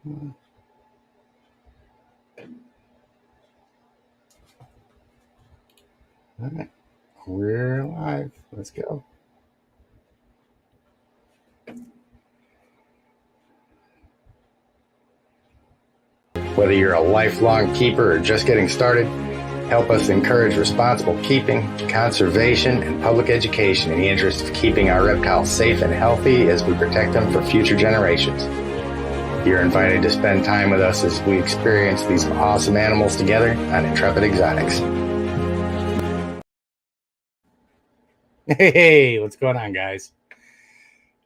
All right, we're live. Let's go. Whether you're a lifelong keeper or just getting started, help us encourage responsible keeping, conservation, and public education in the interest of keeping our reptiles safe and healthy as we protect them for future generations. You're invited to spend time with us as we experience these awesome animals together on Intrepid Exotics. Hey, what's going on, guys?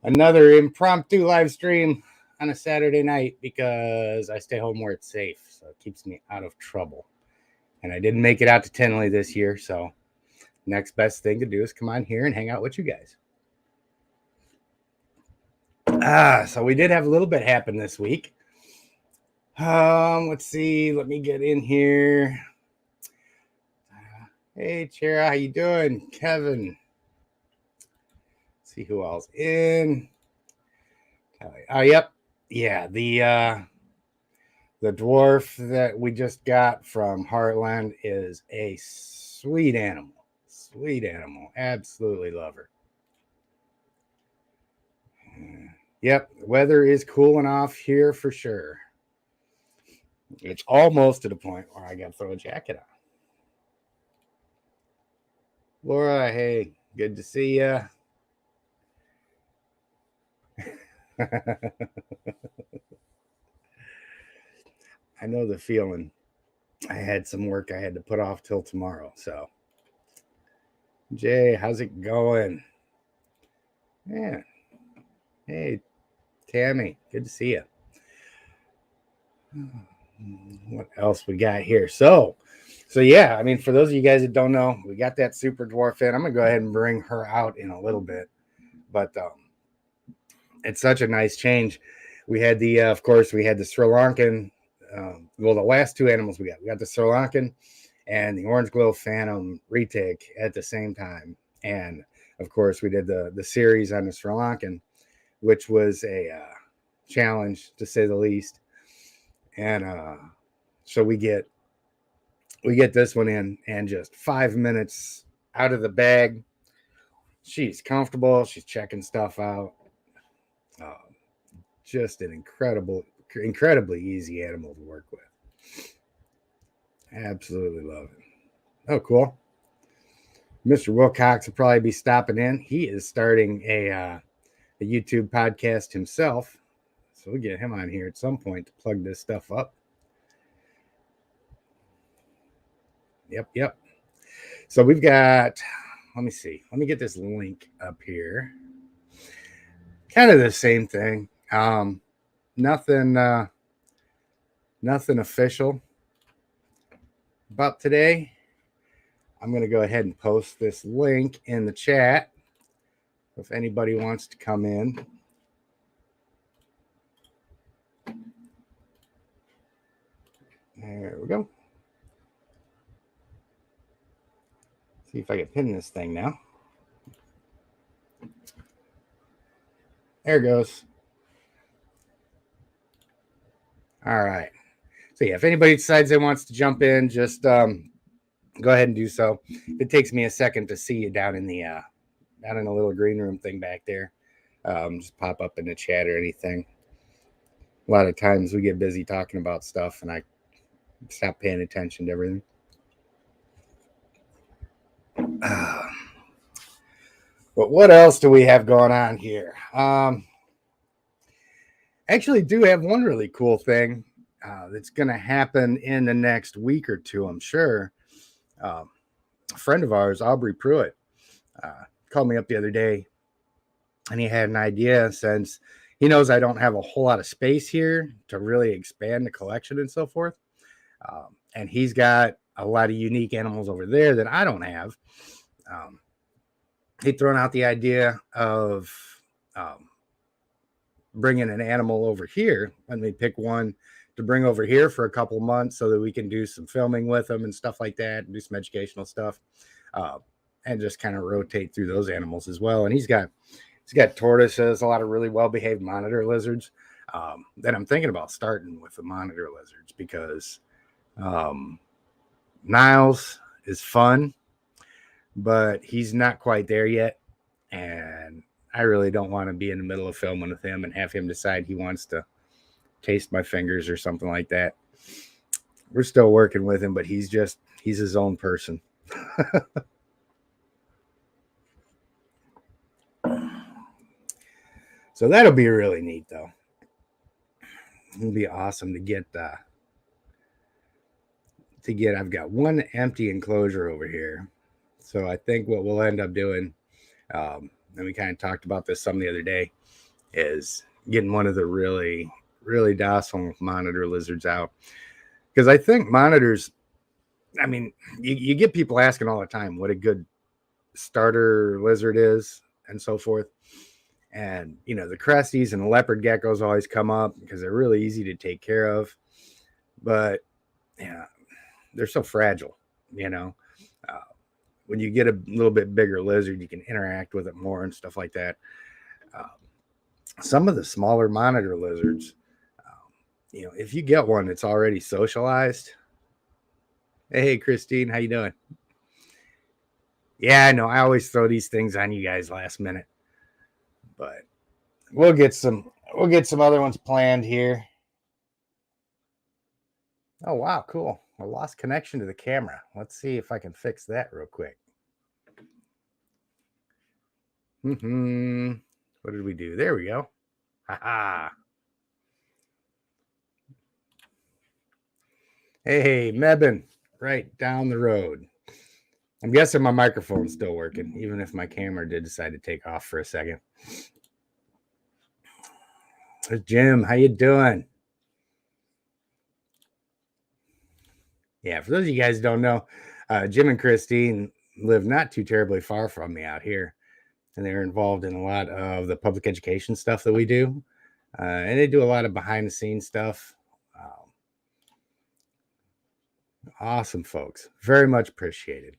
Another impromptu live stream on a Saturday night because I stay home where it's safe, so it keeps me out of trouble. And I didn't make it out to Tenley this year, so next best thing to do is come on here and hang out with you guys. So we did have a little bit happen this week. Let's see. Let me get in here. Hey, Chera, how you doing? Kevin. Let's see who else in. Oh, yep. Yeah, the dwarf that we just got from Heartland is a sweet animal. Sweet animal. Absolutely love her. Yep, the weather is cooling off here for sure. It's almost to the point where I got to throw a jacket on. Laura, hey, good to see you. I know the feeling. I had some work I had to put off till tomorrow. So, Jay, how's it going? Yeah. Hey, Tammy, good to see you. What else we got here? So yeah, I mean, for those of you guys that don't know, we got that super dwarf in. I'm gonna go ahead and bring her out in a little bit, but it's such a nice change. We had the, of course, we had the Sri Lankan. Well, the last two animals we got the Sri Lankan and the Orange Glow Phantom retake at the same time, and of course, we did the series on the Sri Lankan, which was a challenge to say the least. And so we get this one in, and just 5 minutes out of the bag. She's comfortable. She's checking stuff out. Just an incredibly easy animal to work with. Absolutely love it. Oh, cool. Mr. Wilcox will probably be stopping in. He is starting a YouTube podcast himself. So we'll get him on here at some point to plug this stuff up. Yep. So we've got, let me see. Let me get this link up here. Kind of the same thing. Nothing official about today. I'm going to go ahead and post this link in the chat if anybody wants to come in. There we go. See if I can pin this thing now. There it goes. All right. So yeah, if anybody decides they wants to jump in, just go ahead and do so. It takes me a second to see you down in the little green room thing back there. Just pop up in the chat or anything. A lot of times we get busy talking about stuff and I stop paying attention to everything. But what else do we have going on here? Actually do have one really cool thing that's going to happen in the next week or two, I'm sure. A friend of ours, Aubrey Pruitt, called me up the other day, and he had an idea, since he knows I don't have a whole lot of space here to really expand the collection and so forth. And he's got a lot of unique animals over there that I don't have. He'd thrown out the idea of bringing an animal over here. Let me pick one to bring over here for a couple months so that we can do some filming with them and stuff like that, and do some educational stuff, and just kind of rotate through those animals as well. And he's got tortoises, a lot of really well-behaved monitor lizards. that I'm thinking about starting with the monitor lizards, because Niles is fun, but he's not quite there yet. And I really don't want to be in the middle of filming with him and have him decide he wants to taste my fingers or something like that. We're still working with him, but he's his own person. So that'll be really neat, though. It'll be awesome to get. I've got one empty enclosure over here, so I think what we'll end up doing, and we kind of talked about this some the other day, is getting one of the really, really docile monitor lizards out, because I think monitors. I mean, you get people asking all the time what a good starter lizard is and so forth. And, the cresties and the leopard geckos always come up because they're really easy to take care of. But, yeah, they're so fragile, when you get a little bit bigger lizard, you can interact with it more and stuff like that. Some of the smaller monitor lizards, if you get one that's already socialized. Hey, Christine, how you doing? Yeah, I know. I always throw these things on you guys last minute, but we'll get some other ones planned here. Oh, wow, cool. I lost connection to the camera. Let's see if I can fix that real quick. What did we do? There we go. Ha. Hey, Mebin, right down the road. I'm guessing my microphone's still working, even if my camera did decide to take off for a second. There's Jim. How you doing? Yeah, for those of you guys who don't know, Jim and Christine live not too terribly far from me out here, and they're involved in a lot of the public education stuff that we do, and they do a lot of behind-the-scenes stuff. Awesome folks, very much appreciated.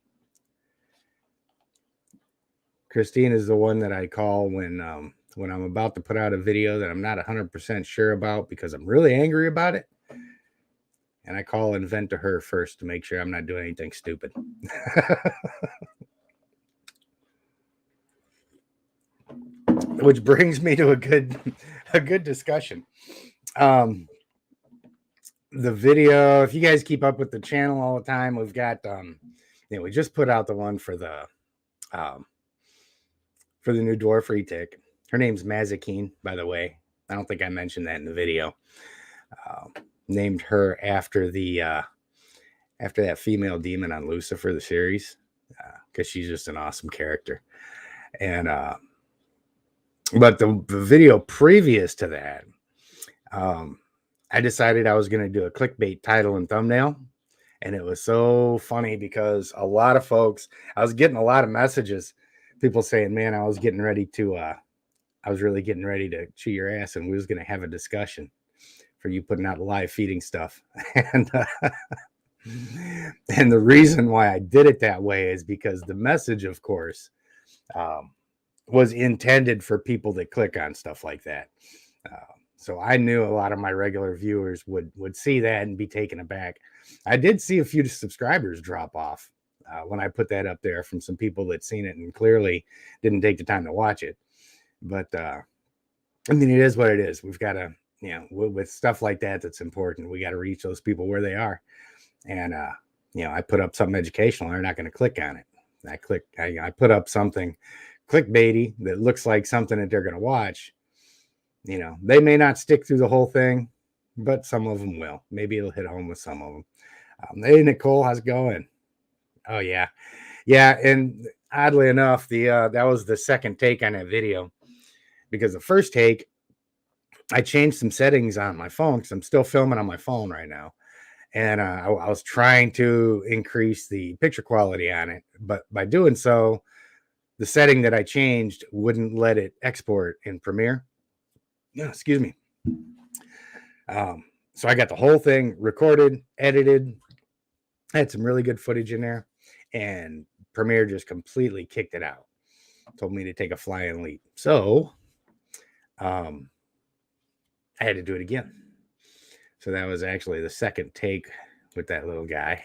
Christine is the one that I call when I'm about to put out a video that I'm not 100% sure about because I'm really angry about it. And I call and vent to her first to make sure I'm not doing anything stupid. Which brings me to a good discussion. The video, if you guys keep up with the channel all the time, we've got we just put out the one for the new dwarf retic. Her name's Mazikeen, by the way. I don't think I mentioned that in the video. Named her after after that female demon on Lucifer, the series, because she's just an awesome character. And but the video previous to that, I decided I was going to do a clickbait title and thumbnail. And it was so funny because a lot of folks, I was getting a lot of messages, people saying, man, I was really getting ready to chew your ass, and we was going to have a discussion for you putting out live feeding stuff. And the reason why I did it that way is because the message, of course, was intended for people that click on stuff like that. So I knew a lot of my regular viewers would see that and be taken aback. I did see a few subscribers drop off when I put that up there from some people that seen it and clearly didn't take the time to watch it. But I mean, it is what it is. We've got to, with stuff like that, that's important. We got to reach those people where they are. And, I put up something educational. They're not going to click on it. I put up something clickbaity that looks like something that they're going to watch. They may not stick through the whole thing, but some of them will. Maybe it'll hit home with some of them. Hey, Nicole, how's it going? Oh, yeah. Yeah, and oddly enough, that was the second take on that video, because the first take, I changed some settings on my phone because I'm still filming on my phone right now. And I was trying to increase the picture quality on it. But by doing so, the setting that I changed wouldn't let it export in Premiere. Excuse me. So I got the whole thing recorded, edited. I had some really good footage in there. And Premiere just completely kicked it out. Told me to take a flying leap. So, I had to do it again. So that was actually the second take with that little guy.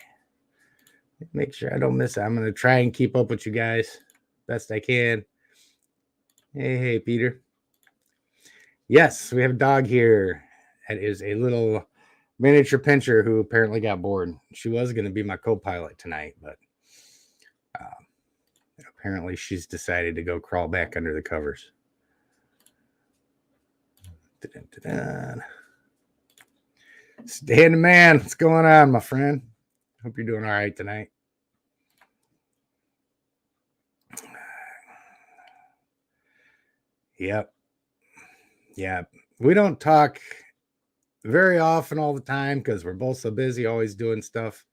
Make sure I don't miss it. I'm going to try and keep up with you guys best I can. Hey, Peter. Yes, we have a dog here. That is a little miniature pincher who apparently got bored. She was going to be my co-pilot tonight, but apparently she's decided to go crawl back under the covers. Da-da-da-da. Stan the man, what's going on, my friend? Hope you're doing all right tonight. Yep. Yeah. We don't talk very often all the time because we're both so busy, always doing stuff.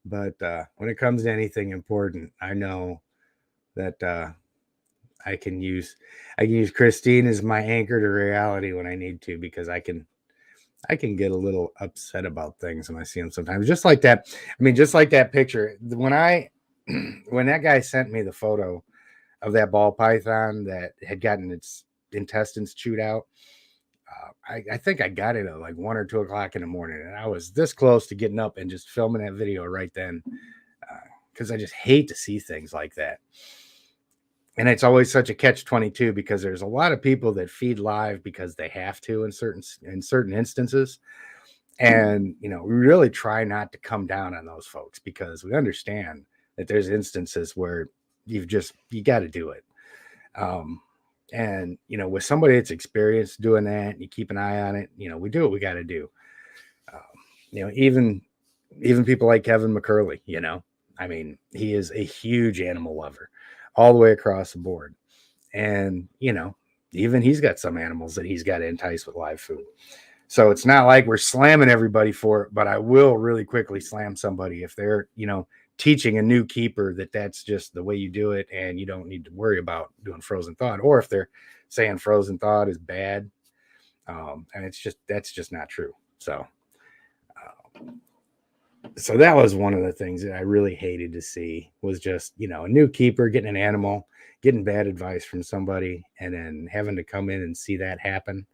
But when it comes to anything important, I know that I can use Christine as my anchor to reality when I need to, because I can get a little upset about things when I see them sometimes. Just like that. I mean, just like that picture. When when that guy sent me the photo of that ball python that had gotten its intestines chewed out, I think I got it at like 1 or 2 o'clock in the morning, and I was this close to getting up and just filming that video right then, because I just hate to see things like that. And it's always such a catch-22, because there's a lot of people that feed live because they have to in certain instances. And, we really try not to come down on those folks, because we understand that there's instances where you got to do it. And, with somebody that's experienced doing that, and you keep an eye on it, we do what we got to do. Even people like Kevin McCurley, I mean, he is a huge animal lover all the way across the board. And, even he's got some animals that he's got to entice with live food. So it's not like we're slamming everybody for it, but I will really quickly slam somebody if they're, teaching a new keeper that's just the way you do it, and you don't need to worry about doing frozen thawed, or if they're saying frozen thawed is bad. And that's just not true. So that was one of the things that I really hated to see, was just, a new keeper getting an animal, getting bad advice from somebody, and then having to come in and see that happen,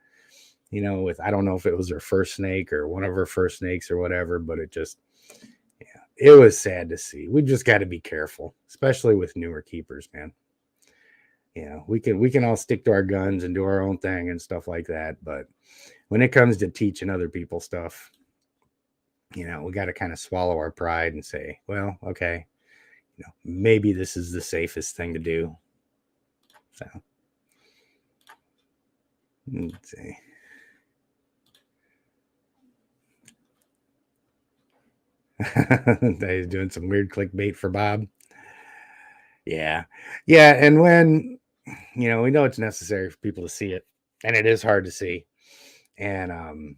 with, I don't know if it was her first snake or one of her first snakes or whatever, but it was sad to see. We just got to be careful, especially with newer keepers, man. We can all stick to our guns and do our own thing and stuff like that. But when it comes to teaching other people stuff, we got to kind of swallow our pride and say, well, okay, maybe this is the safest thing to do. So let's see. He's doing some weird clickbait for Bob. Yeah. And when, we know it's necessary for people to see it, and it is hard to see. And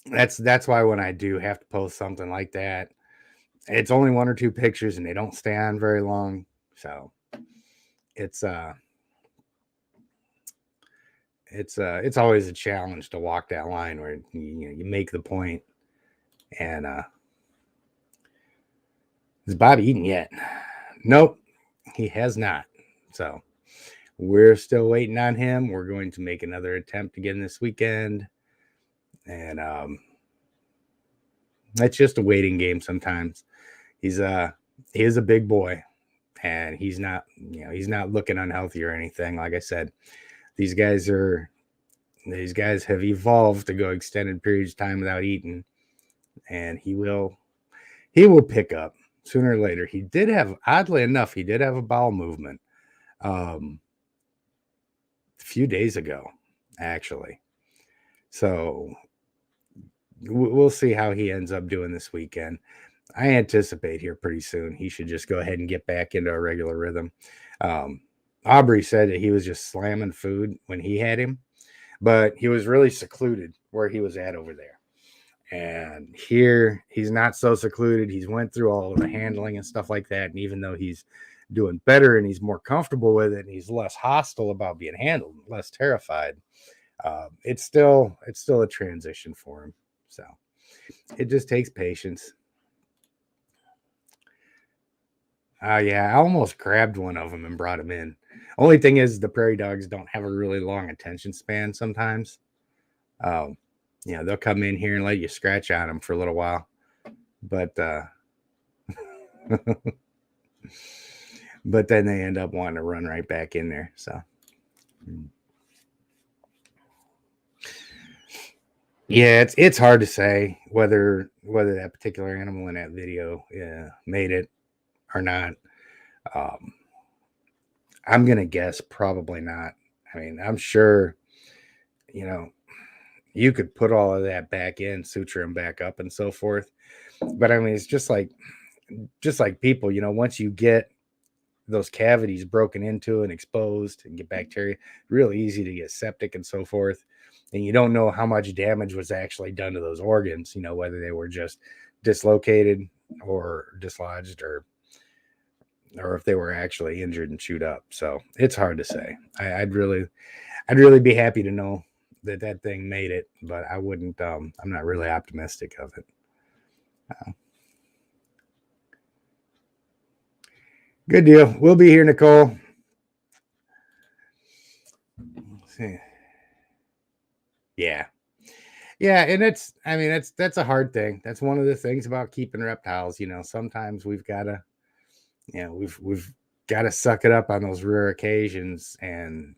that's why when I do have to post something like that, it's only 1 or 2 pictures, and they don't stay on very long. So it's always a challenge to walk that line where you make the point. And has Bob eaten yet? Nope, he has not. So we're still waiting on him. We're going to make another attempt again this weekend. And that's just a waiting game sometimes. He is a big boy, and he's not looking unhealthy or anything. Like I said, these guys have evolved to go extended periods of time without eating, and he will pick up sooner or later. Oddly enough, he did have a bowel movement a few days ago, actually. So we'll see how he ends up doing this weekend. I anticipate here pretty soon he should just go ahead and get back into a regular rhythm. Aubrey said that he was just slamming food when he had him, but he was really secluded where he was at over there. And here he's not so secluded. He's went through all of the handling and stuff like that. And even though he's doing better and he's more comfortable with it and he's less hostile about being handled, less terrified, it's still a transition for him. So it just takes patience. Yeah, I almost grabbed one of them and brought him in. Only thing is, the prairie dogs don't have a really long attention span sometimes. You know, they'll come in here and let you scratch on them for a little while, but but then they end up wanting to run right back in there. So yeah, it's hard to say whether that particular animal in that video made it or not. I'm gonna guess probably not. I mean, I'm sure, you know, you could put all of that back in, suture them back up, and so forth. But I mean, it's just like people, you know, once you get those cavities broken into and exposed and get bacteria, real easy to get septic and so forth. And you don't know how much damage was actually done to those organs, you know, whether they were just dislocated or dislodged or if they were actually injured and chewed up. So it's hard to say. I'd really be happy to know that thing made it, but I wouldn't. I'm not really optimistic of it. Good deal. We'll be here, Nicole. Let's see. Yeah. Yeah, and I mean that's a hard thing. That's one of the things about keeping reptiles, you know. Sometimes we've got to, you know, we've got to suck it up on those rare occasions and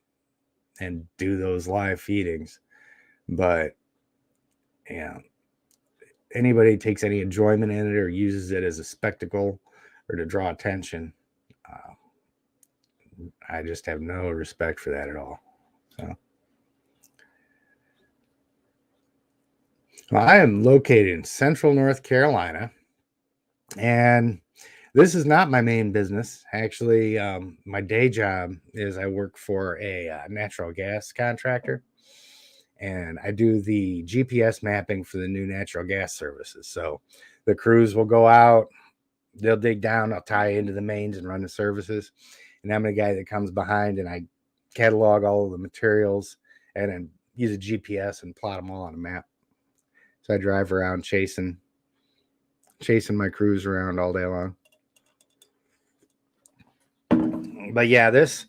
do those live feedings. But yeah, anybody takes any enjoyment in it or uses it as a spectacle or to draw attention, I just have no respect for that at all. So, well, I am located in Central North Carolina, and this is not my main business. Actually, my day job is I work for a natural gas contractor, and I do the GPS mapping for the new natural gas services. So the crews will go out, they'll dig down, I'll tie into the mains and run the services. And I'm the guy that comes behind and I catalog all of the materials and then use a GPS and plot them all on a map. So I drive around chasing my crews around all day long. But yeah, this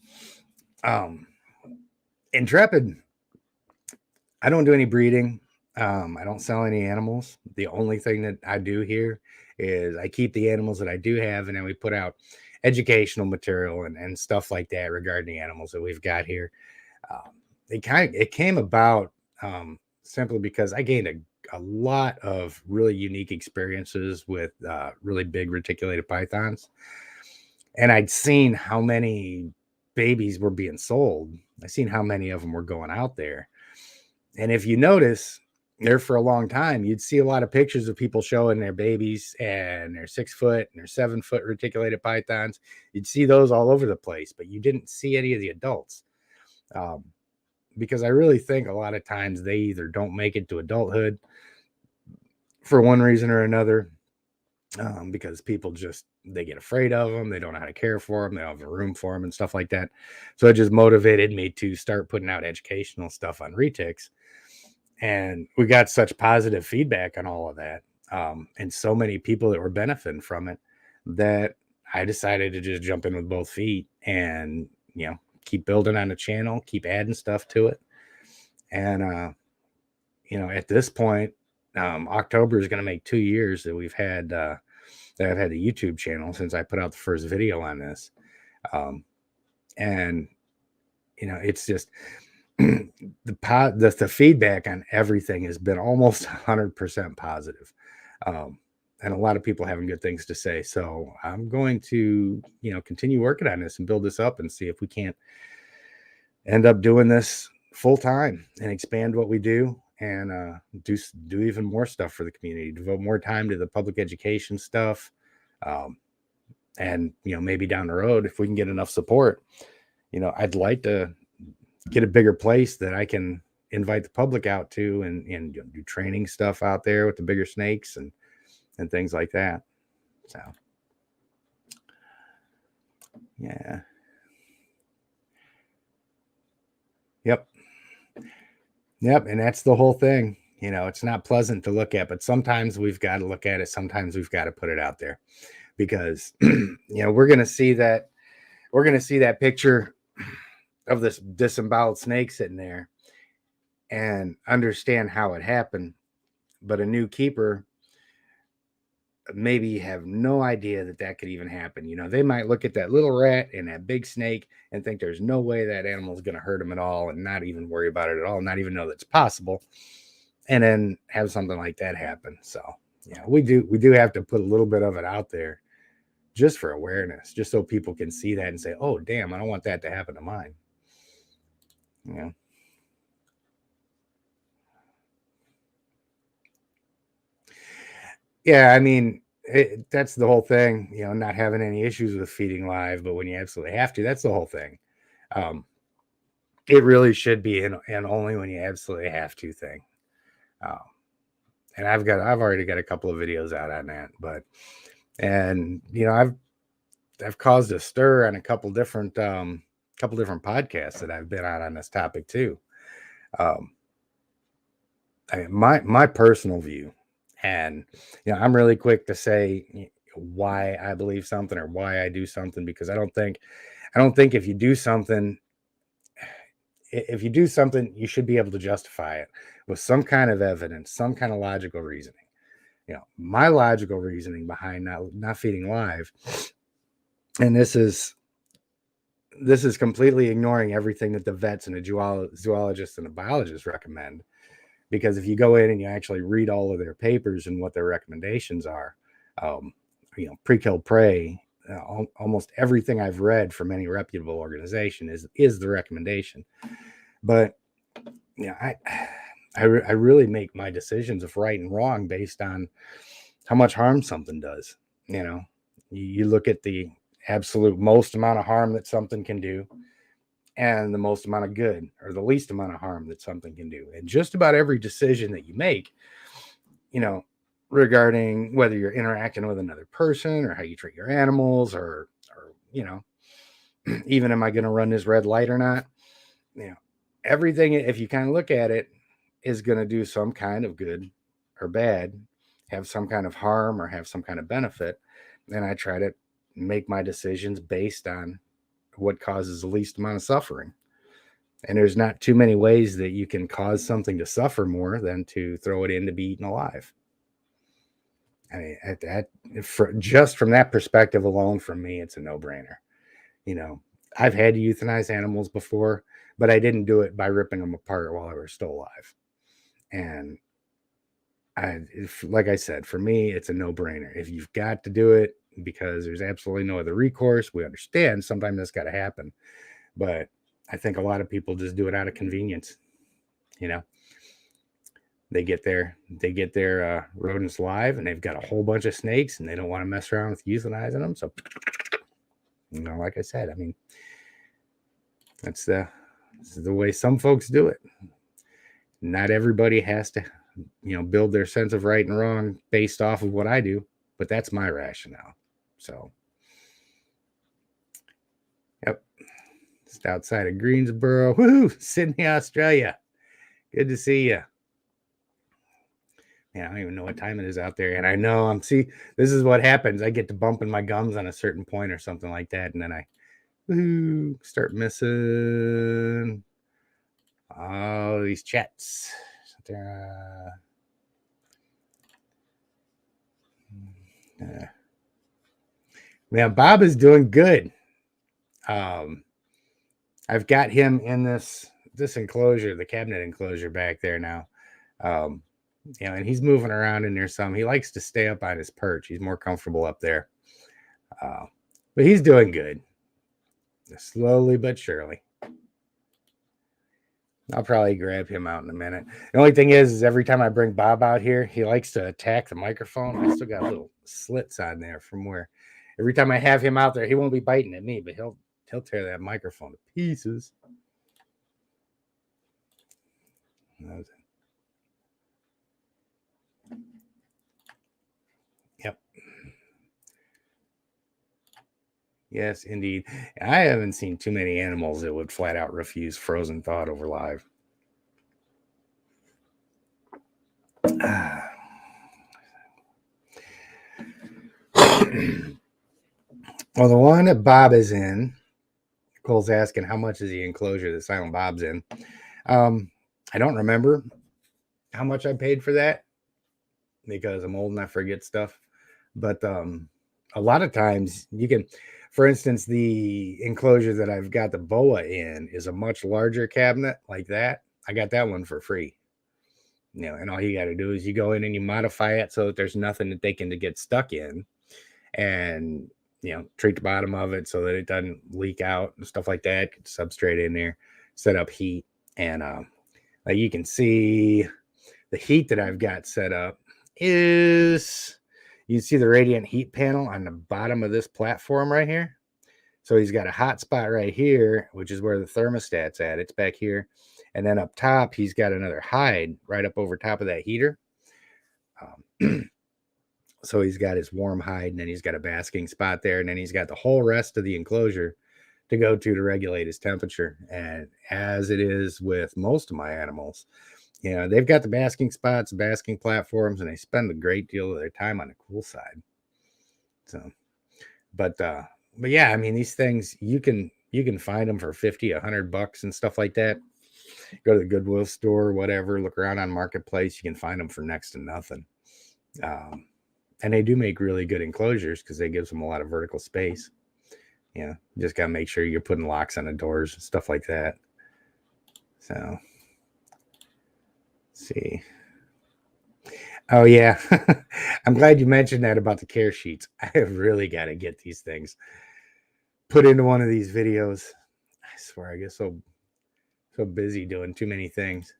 Intrepid, I don't do any breeding. I don't sell any animals. The only thing that I do here is I keep the animals that I do have, and then we put out educational material and stuff like that regarding the animals that we've got here. It came about simply because I gained a lot of really unique experiences with really big reticulated pythons, and I'd seen how many babies were being sold. I seen how many of them were going out there. And if you notice, there for a long time, you'd see a lot of pictures of people showing their babies and their 6 foot and their 7 foot reticulated pythons. You'd see those all over the place, but you didn't see any of the adults. Because I really think a lot of times they either don't make it to adulthood for one reason or another, because people they get afraid of them. They don't know how to care for them. They don't have a room for them and stuff like that. So it just motivated me to start putting out educational stuff on retics. And we got such positive feedback on all of that, and so many people that were benefiting from it, that I decided to just jump in with both feet and, you know, keep building on the channel, keep adding stuff to it. And you know, at this point, October is going to make 2 years that we've had that I've had the YouTube channel since I put out the first video on this. And you know, it's just the feedback on everything has been almost 100% positive. And a lot of people having good things to say. So I'm going to, you know, continue working on this and build this up and see if we can't end up doing this full time and expand what we do and do even more stuff for the community, devote more time to the public education stuff. And, you know, maybe down the road, if we can get enough support, you know, I'd like to get a bigger place that I can invite the public out to and do training stuff out there with the bigger snakes and things like that. So, yeah. Yep. And that's the whole thing. You know, it's not pleasant to look at, but sometimes we've got to look at it. Sometimes we've got to put it out there because, you know, we're going to see that picture of this disemboweled snake sitting there. and understand how it happened. But a new keeper maybe have no idea that that could even happen. They might look at that little rat and that big snake and think there's no way that animal is going to hurt them at all, and not even worry about it at all, not even know that's possible, and then have something like that happen. So we do have to put a little bit of it out there just for awareness, just so people can see that and say, oh damn, I don't want that to happen to mine. Yeah, I mean, that's the whole thing, not having any issues with feeding live, but when you absolutely have to, that's the whole thing. It really should be an only when you absolutely have to thing. And I've already got a couple of videos out on that, and I've caused a stir on a couple different podcasts that I've been on this topic too. My personal view, and I'm really quick to say why I believe something or why I do something, because I don't think if you do something, you should be able to justify it with some kind of evidence, some kind of logical reasoning. My logical reasoning behind not feeding live, and this is completely ignoring everything that the vets and the zoologists and the biologists recommend. Because if you go in and you actually read all of their papers and what their recommendations are, pre-kill prey, almost everything I've read from any reputable organization is the recommendation. But I really make my decisions of right and wrong based on how much harm something does. You look at the absolute most amount of harm that something can do, and the most amount of good, or the least amount of harm that something can do. And just about every decision that you make, regarding whether you're interacting with another person or how you treat your animals, or even am I going to run this red light or not? Everything, if you kind of look at it, is going to do some kind of good or bad, have some kind of harm or have some kind of benefit. And I try to make my decisions based on what causes the least amount of suffering. And there's not too many ways that you can cause something to suffer more than to throw it in to be eaten alive. I mean, just from that perspective alone, for me, it's a no-brainer. I've had to euthanize animals before, but I didn't do it by ripping them apart while they were still alive. And like I said, for me, it's a no-brainer. If you've got to do it because there's absolutely no other recourse, we understand sometimes that's got to happen. But I think a lot of people just do it out of convenience. They get their rodents live, and they've got a whole bunch of snakes, and they don't want to mess around with euthanizing them. So, like I said, I mean, this is the way some folks do it. Not everybody has to, build their sense of right and wrong based off of what I do, but that's my rationale. So, yep, just outside of Greensboro, woohoo, Sydney, Australia. Good to see you. I don't even know what time it is out there. And I know this is what happens. I get to bumping my gums on a certain point or something like that. And then I start missing all these chats. Yeah, Bob is doing good. I've got him in this enclosure, the cabinet enclosure back there now. And he's moving around in there some. He likes to stay up on his perch. He's more comfortable up there. But he's doing good. Slowly but surely. I'll probably grab him out in a minute. The only thing is every time I bring Bob out here, he likes to attack the microphone. I still got little slits on there from where every time I have him out there, he won't be biting at me, but he'll tear that microphone to pieces. Yep. Yes, indeed. I haven't seen too many animals that would flat out refuse frozen thawed over live. Well, the one that Bob is in, Cole's asking how much is the enclosure that Silent Bob's in. I don't remember how much I paid for that because I'm old and I forget stuff. But a lot of times you can, for instance, the enclosure that I've got the boa in is a much larger cabinet like that. I got that one for free. And all you got to do is you go in and you modify it so that there's nothing that they can get stuck in, and treat the bottom of it so that it doesn't leak out and stuff like that. Get substrate in there, set up heat, and like you can see, the heat that I've got set up is, you see the radiant heat panel on the bottom of this platform right here. So he's got a hot spot right here, which is where the thermostat's at. It's back here. And then up top, he's got another hide right up over top of that heater. So he's got his warm hide, and then he's got a basking spot there. And then he's got the whole rest of the enclosure to go to regulate his temperature. And as it is with most of my animals, they've got the basking spots, basking platforms, and they spend a great deal of their time on the cool side. So, but yeah, I mean, these things, you can find them for $50, $100 and stuff like that. Go to the Goodwill store, whatever, look around on Marketplace. You can find them for next to nothing. And they do make really good enclosures because they gives them a lot of vertical space. You just got to make sure you're putting locks on the doors and stuff like that. So, let's see. Oh, yeah. I'm glad you mentioned that about the care sheets. I have really got to get these things put into one of these videos. I swear, I get so busy doing too many things.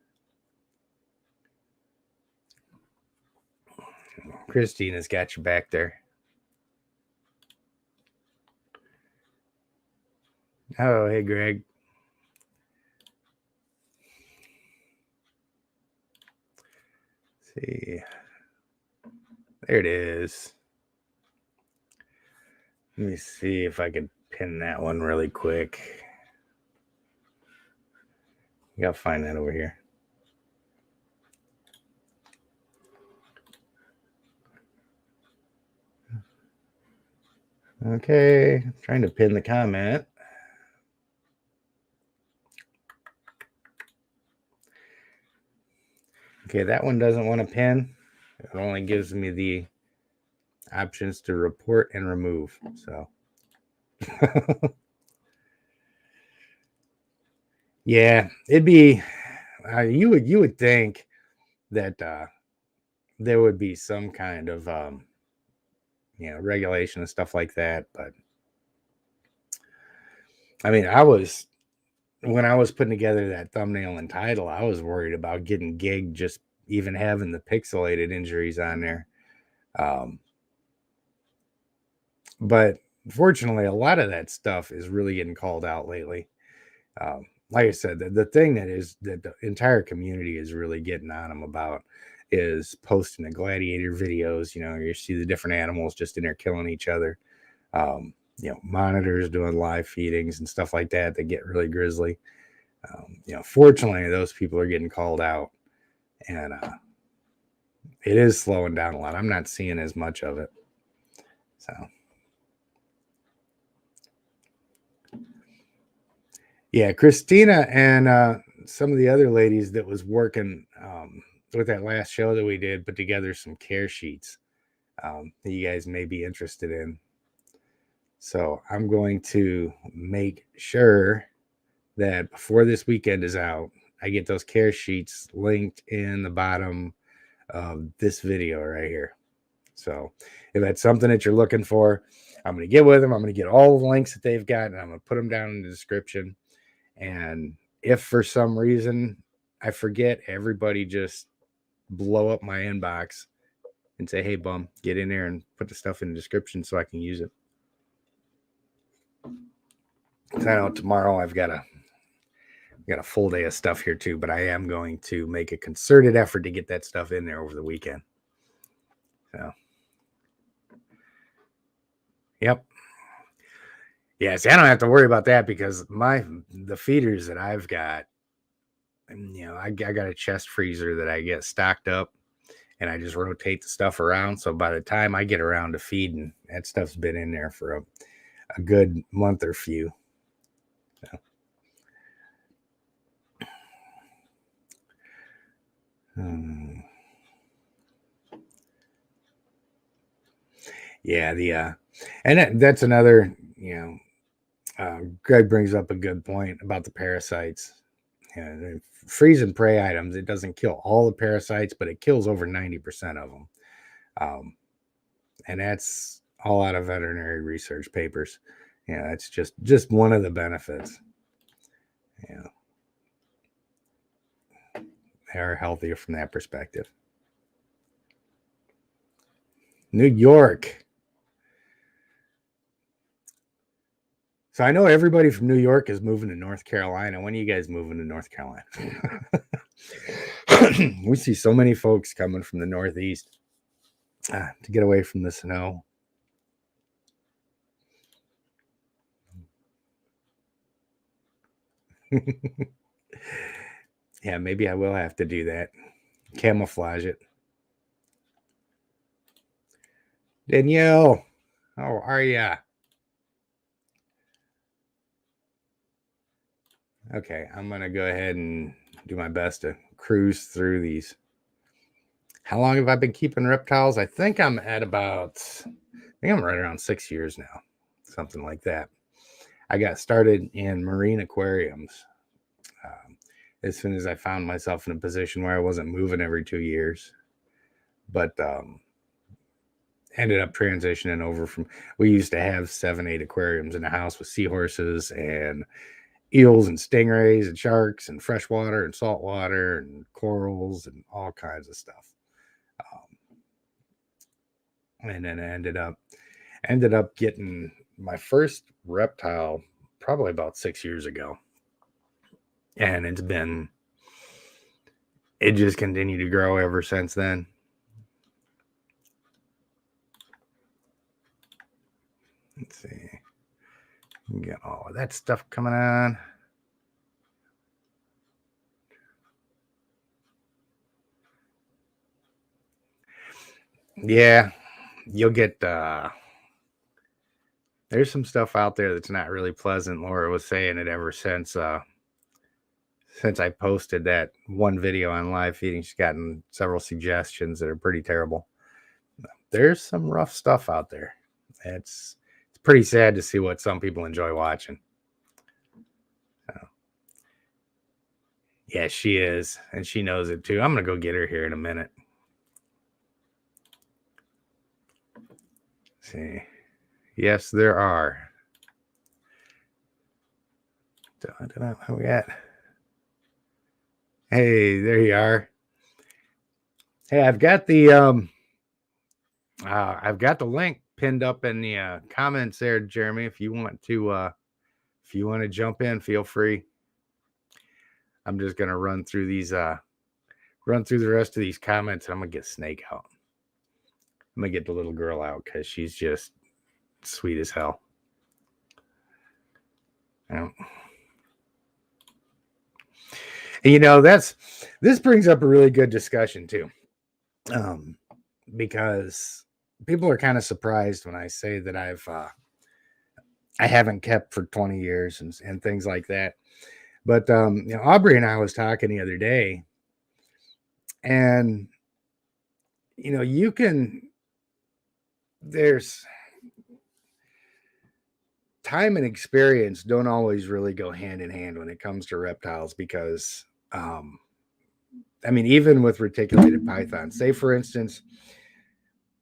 Christina's got you back there. Oh, hey, Greg. Let's see. There it is. Let me see if I can pin that one really quick. You gotta find that over here. Okay, trying to pin the comment. Okay, that one doesn't want to pin. It only gives me the options to report and remove. So, yeah, it'd be. You would think that there would be some kind of regulation and stuff like that, but I mean, when I was putting together that thumbnail and title, I was worried about getting gigged just even having the pixelated injuries on there. But fortunately, a lot of that stuff is really getting called out lately. Like I said, the thing that the entire community is really getting on them about is posting the gladiator videos. You see the different animals just in there killing each other. Monitors doing live feedings and stuff like that get really grisly. Fortunately, those people are getting called out, and it is slowing down a lot. I'm not seeing as much of it. So, yeah, Christina and some of the other ladies that was working with that last show that we did put together some care sheets that you guys may be interested in. So I'm going to make sure that before this weekend is out, I get those care sheets linked in the bottom of this video right here. So if that's something that you're looking for, I'm going to get with them. I'm going to get all the links that they've got, and I'm going to put them down in the description. And if for some reason I forget, everybody just blow up my inbox and say, hey, bum, get in there and put the stuff in the description so I can use it. I know tomorrow I've got a full day of stuff here too, but I am going to make a concerted effort to get that stuff in there over the weekend. So, yep. Yeah, see, I don't have to worry about that because the feeders that I've got, I got a chest freezer that I get stocked up, and I just rotate the stuff around. So by the time I get around to feeding, that stuff's been in there for a good month or few. So. Yeah, and that's another, Greg brings up a good point about the parasites. Yeah, freeze and prey items, it doesn't kill all the parasites, but it kills over 90% of them. And that's all out of veterinary research papers. Yeah, that's just one of the benefits. Yeah, they are healthier from that perspective. New York. So I know everybody from New York is moving to North Carolina. When are you guys moving to North Carolina? We see so many folks coming from the Northeast to get away from the snow. Yeah, maybe I will have to do that. Camouflage it. Danielle, how are ya? Okay, I'm going to go ahead and do my best to cruise through these. How long have I been keeping reptiles? I think I'm right around 6 years now, something like that. I got started in marine aquariums as soon as I found myself in a position where I wasn't moving every 2 years, but ended up transitioning over we used to have 7-8 aquariums in the house with seahorses and eels and stingrays and sharks and freshwater and saltwater and corals and all kinds of stuff. And then I ended up getting my first reptile probably about 6 years ago. And it just continued to grow ever since then. Let's see. Get all of that stuff coming on. Yeah, you'll get there's some stuff out there that's not really pleasant. Laura was saying it ever since I posted that one video on live feeding. She's gotten several suggestions that are pretty terrible. There's some rough stuff out there. It's pretty sad to see what some people enjoy watching. So, yeah, she is, and she knows it too. I'm gonna go get her here in a minute. Let's see, yes, there are. Who we at? Hey, there you are. Hey, I've got the link pinned up in the comments there, Jeremy. If you want to jump in, feel free. I'm just gonna run through the rest of these comments, and I'm gonna get Snake out. I'm gonna get the little girl out because she's just sweet as hell. Yeah. And this brings up a really good discussion too, because people are kind of surprised when I say that I haven't kept for 20 years and things like that. But Aubrey and I was talking the other day, and there's time and experience don't always really go hand in hand when it comes to reptiles, because even with reticulated pythons, say for instance,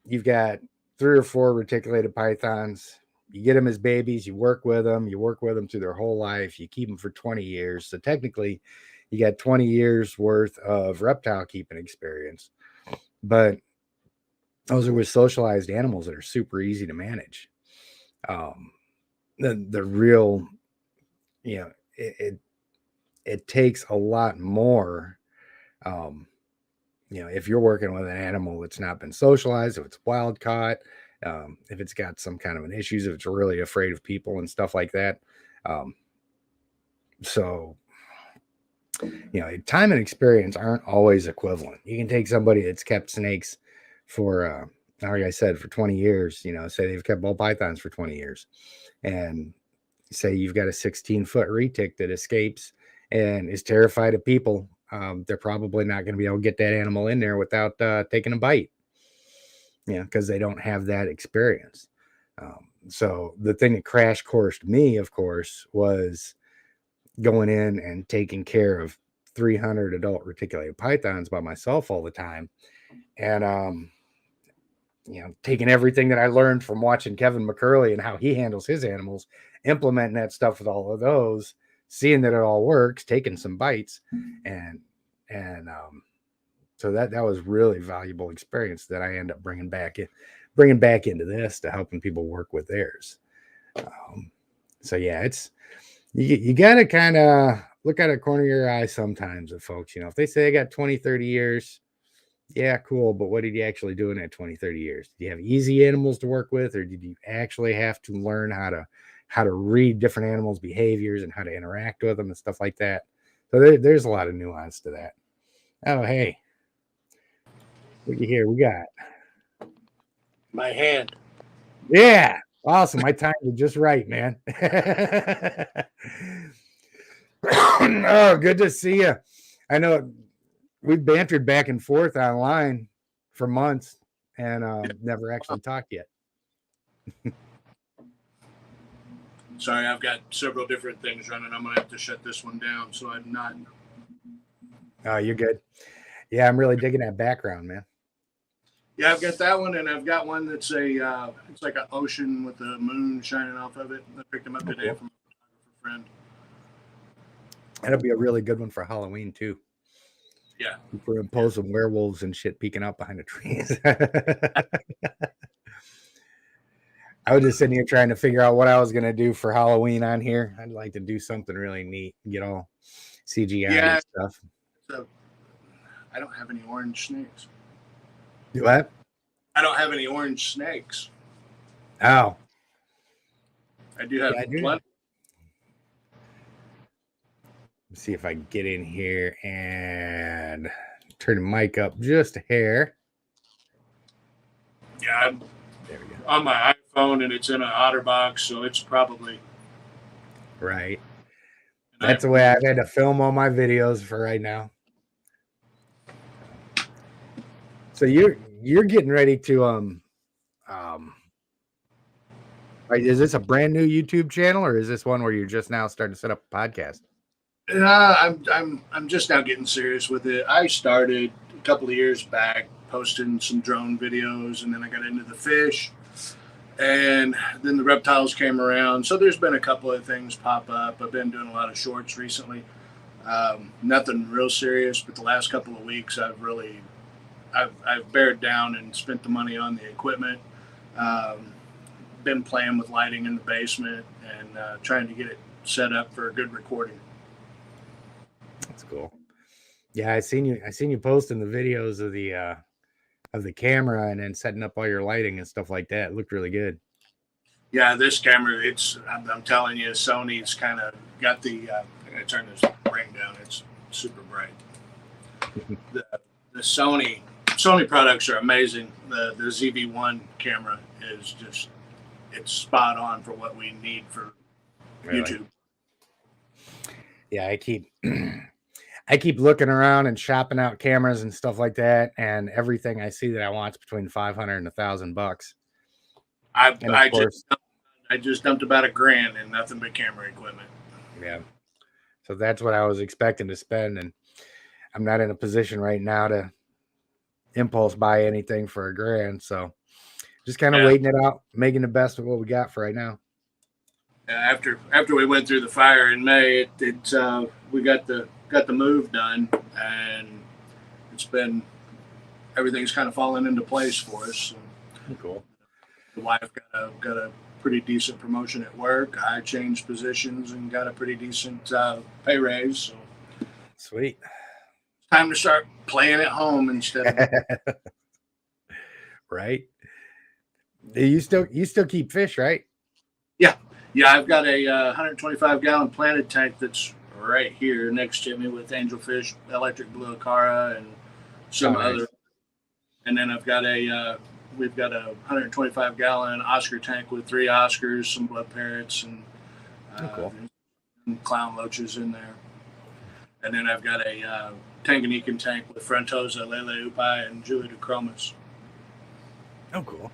you've got 3 or 4 reticulated pythons. You get them as babies, you work with them through their whole life, you keep them for 20 years. So technically you got 20 years worth of reptile keeping experience. But those are with socialized animals that are super easy to manage. The real, it takes a lot more. If you're working with an animal that's not been socialized, if it's wild caught, if it's got some kind of an issues, if it's really afraid of people and stuff like that. So time and experience aren't always equivalent. You can take somebody that's kept snakes for, like I said, for 20 years, say they've kept ball pythons for 20 years, and say you've got a 16-foot retic that escapes and is terrified of people they're probably not going to be able to get that animal in there without taking a bite. Because they don't have that experience. So the thing that crash coursed me, of course, was going in and taking care of 300 adult reticulated pythons by myself all the time. And, taking everything that I learned from watching Kevin McCurley and how he handles his animals, implementing that stuff with all of those, seeing that it all works, taking some bites, and so that was really valuable experience that I end up bringing back into this to helping people work with theirs. So yeah, it's you got to kind of look at a corner of your eye sometimes with folks. If they say they got 20, 30 years, yeah, cool. But what did you actually do in that 20, 30 years? Did you have easy animals to work with, or did you actually have to learn how to read different animals' behaviors and how to interact with them and stuff like that? So there's a lot of nuance to that. Oh, hey. What you hear? We got my hand. Yeah, awesome. My time was just right, man. Oh, good to see you. I know we've bantered back and forth online for months and never actually talked yet. Sorry, I've got several different things running. I'm gonna have to shut this one down, so I'm not. Oh, you're good. Yeah, I'm really digging that background, man. Yeah, I've got that one, and I've got one that's it's like an ocean with the moon shining off of it. I picked them up today from a photographer friend. That'll be a really good one for Halloween too. Yeah, for imposing werewolves and shit peeking out behind the trees. I was just sitting here trying to figure out what I was going to do for Halloween on here. I'd like to do something really neat, get all CGI and stuff. So I don't have any orange snakes. What? I don't have any orange snakes. Oh. I do have plenty. Let's see if I can get in here and turn the mic up just a hair. Yeah, I'm there we go. On my iPhone, and it's in an OtterBox, so it's probably right. That's the way I've had to film all my videos for right now. So you're getting ready to is this a brand new YouTube channel, or is this one where you're just now starting to set up a podcast? I'm just now getting serious with it. I started a couple of years back posting some drone videos, and then I got into the fish, and then the reptiles came around. So there's been a couple of things pop up. I've been doing a lot of shorts recently. Nothing real serious, but the last couple of weeks I've bared down and spent the money on the equipment. Been playing with lighting in the basement and trying to get it set up for a good recording. That's cool. Yeah, I seen you posting the videos of the camera and then setting up all your lighting and stuff like that. It looked really good. Yeah, this camera, I'm telling you, Sony's kind of got the I'm gonna turn this ring down. It's super bright. the Sony products are amazing. The ZV-1 camera is just, it's spot on for what we need for YouTube. Yeah, I keep looking around and shopping out cameras and stuff like that, and everything I see that I want's between $500 and $1,000. I just dumped about $1,000 in nothing but camera equipment. Yeah, so that's what I was expecting to spend, and I'm not in a position right now to impulse buy anything for $1,000. So just kind of waiting it out, making the best of what we got for right now. After we went through the fire in May, we got the move done, and everything's kind of fallen into place for us. So cool. The wife got a pretty decent promotion at work. I changed positions and got a pretty decent pay raise. So sweet. Time to start playing at home instead of right. You still keep fish, right? Yeah, I've got a 125-gallon planted tank that's right here next to me with angelfish, electric blue acara, and some other. And then we've got a 125-gallon Oscar tank with 3 Oscars, some blood parrots, and cool. clown loaches in there. And then I've got Tanganyikan tank with Frontosa, Lele Upai, and Julie DeCromas. Oh, cool.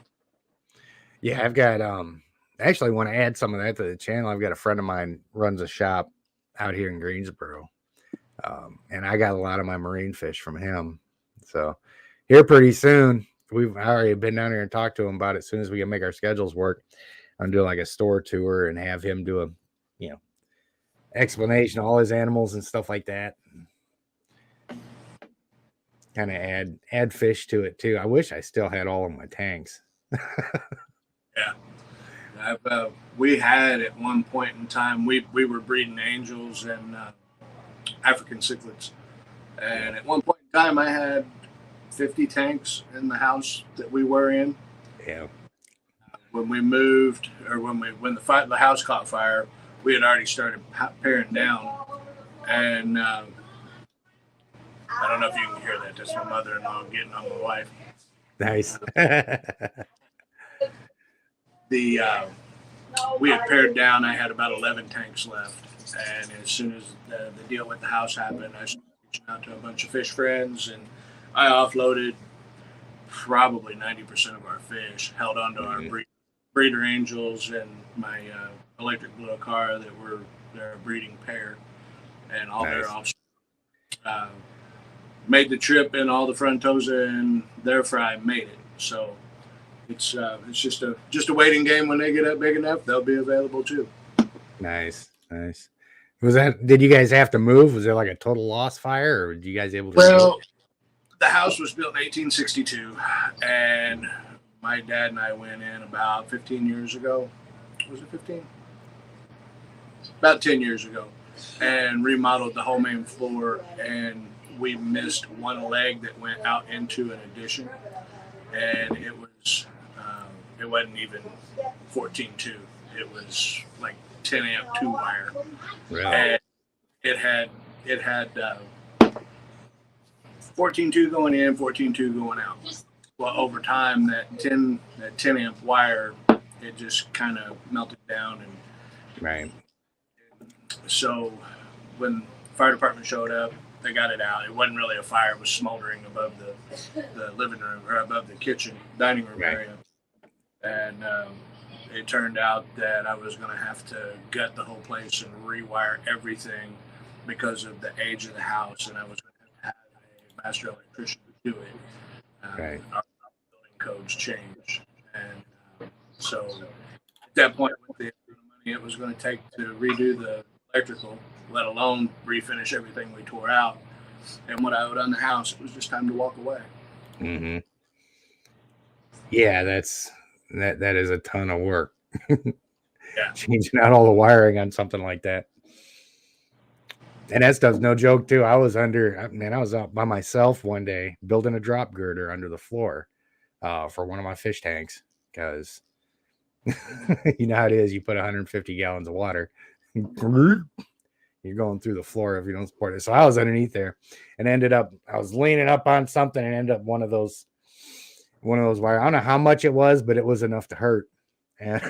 Yeah, I've got I actually want to add some of that to the channel. I've got a friend of mine runs a shop out here in Greensboro. And I got a lot of my marine fish from him. So here pretty soon, we've already been down here and talked to him about it. As soon as we can make our schedules work, I'm doing like a store tour and have him do a, explanation of all his animals and stuff like that. Kind of add fish to it too. I wish I still had all of my tanks. Yeah. We had at one point in time, we were breeding angels and African cichlids. And at one point in time, I had 50 tanks in the house that we were in. Yeah. When we moved, or when the house caught fire, we had already started paring down. And I don't know if you can hear that. That's my mother-in-law getting on my wife. Nice. We had pared down. I had about 11 tanks left. And as soon as the deal with the house happened, I started reaching out to a bunch of fish friends, and I offloaded probably 90% of our fish, held onto our breeder angels and my electric blue car that were their breeding pair, and all their offspring. Made the trip, and all the Frontosa and their fry made it. So it's just a waiting game. When they get up big enough, they'll be available too. Nice. Did you guys have to move? Was there like a total loss fire, or were you guys able to? Well, the house was built in 1862, and my dad and I went in about 15 years ago. Was it 15? About 10 years ago, and remodeled the whole main floor, and we missed one leg that went out into an addition, and it wasn't even 14.2. It was like 10 amp 2 wire. Really? And it had 14.2 going in, 14.2 going out. Well, over time, that 10 amp wire, it just kind of melted down, and right. So when fire department showed up, they got it out. It wasn't really a fire; it was smoldering above the living room, or above the kitchen dining room area. And it turned out that I was going to have to gut the whole place and rewire everything because of the age of the house, and I was going to have a master electrician do it. Our building codes changed, and so at that point, with the money it was going to take to redo the electrical, let alone refinish everything we tore out, and what I owed on the house, it was just time to walk away. Mm-hmm. Yeah, that is a ton of work. Yeah, changing out all the wiring on something like that. And that stuff's no joke too. I was out by myself one day building a drop girder under the floor for one of my fish tanks, because you know how it is. You put 150 gallons of water, you're going through the floor if you don't support it. So I was underneath there, and I was leaning up on something, and ended up one of those wires. I don't know how much it was, but it was enough to hurt. And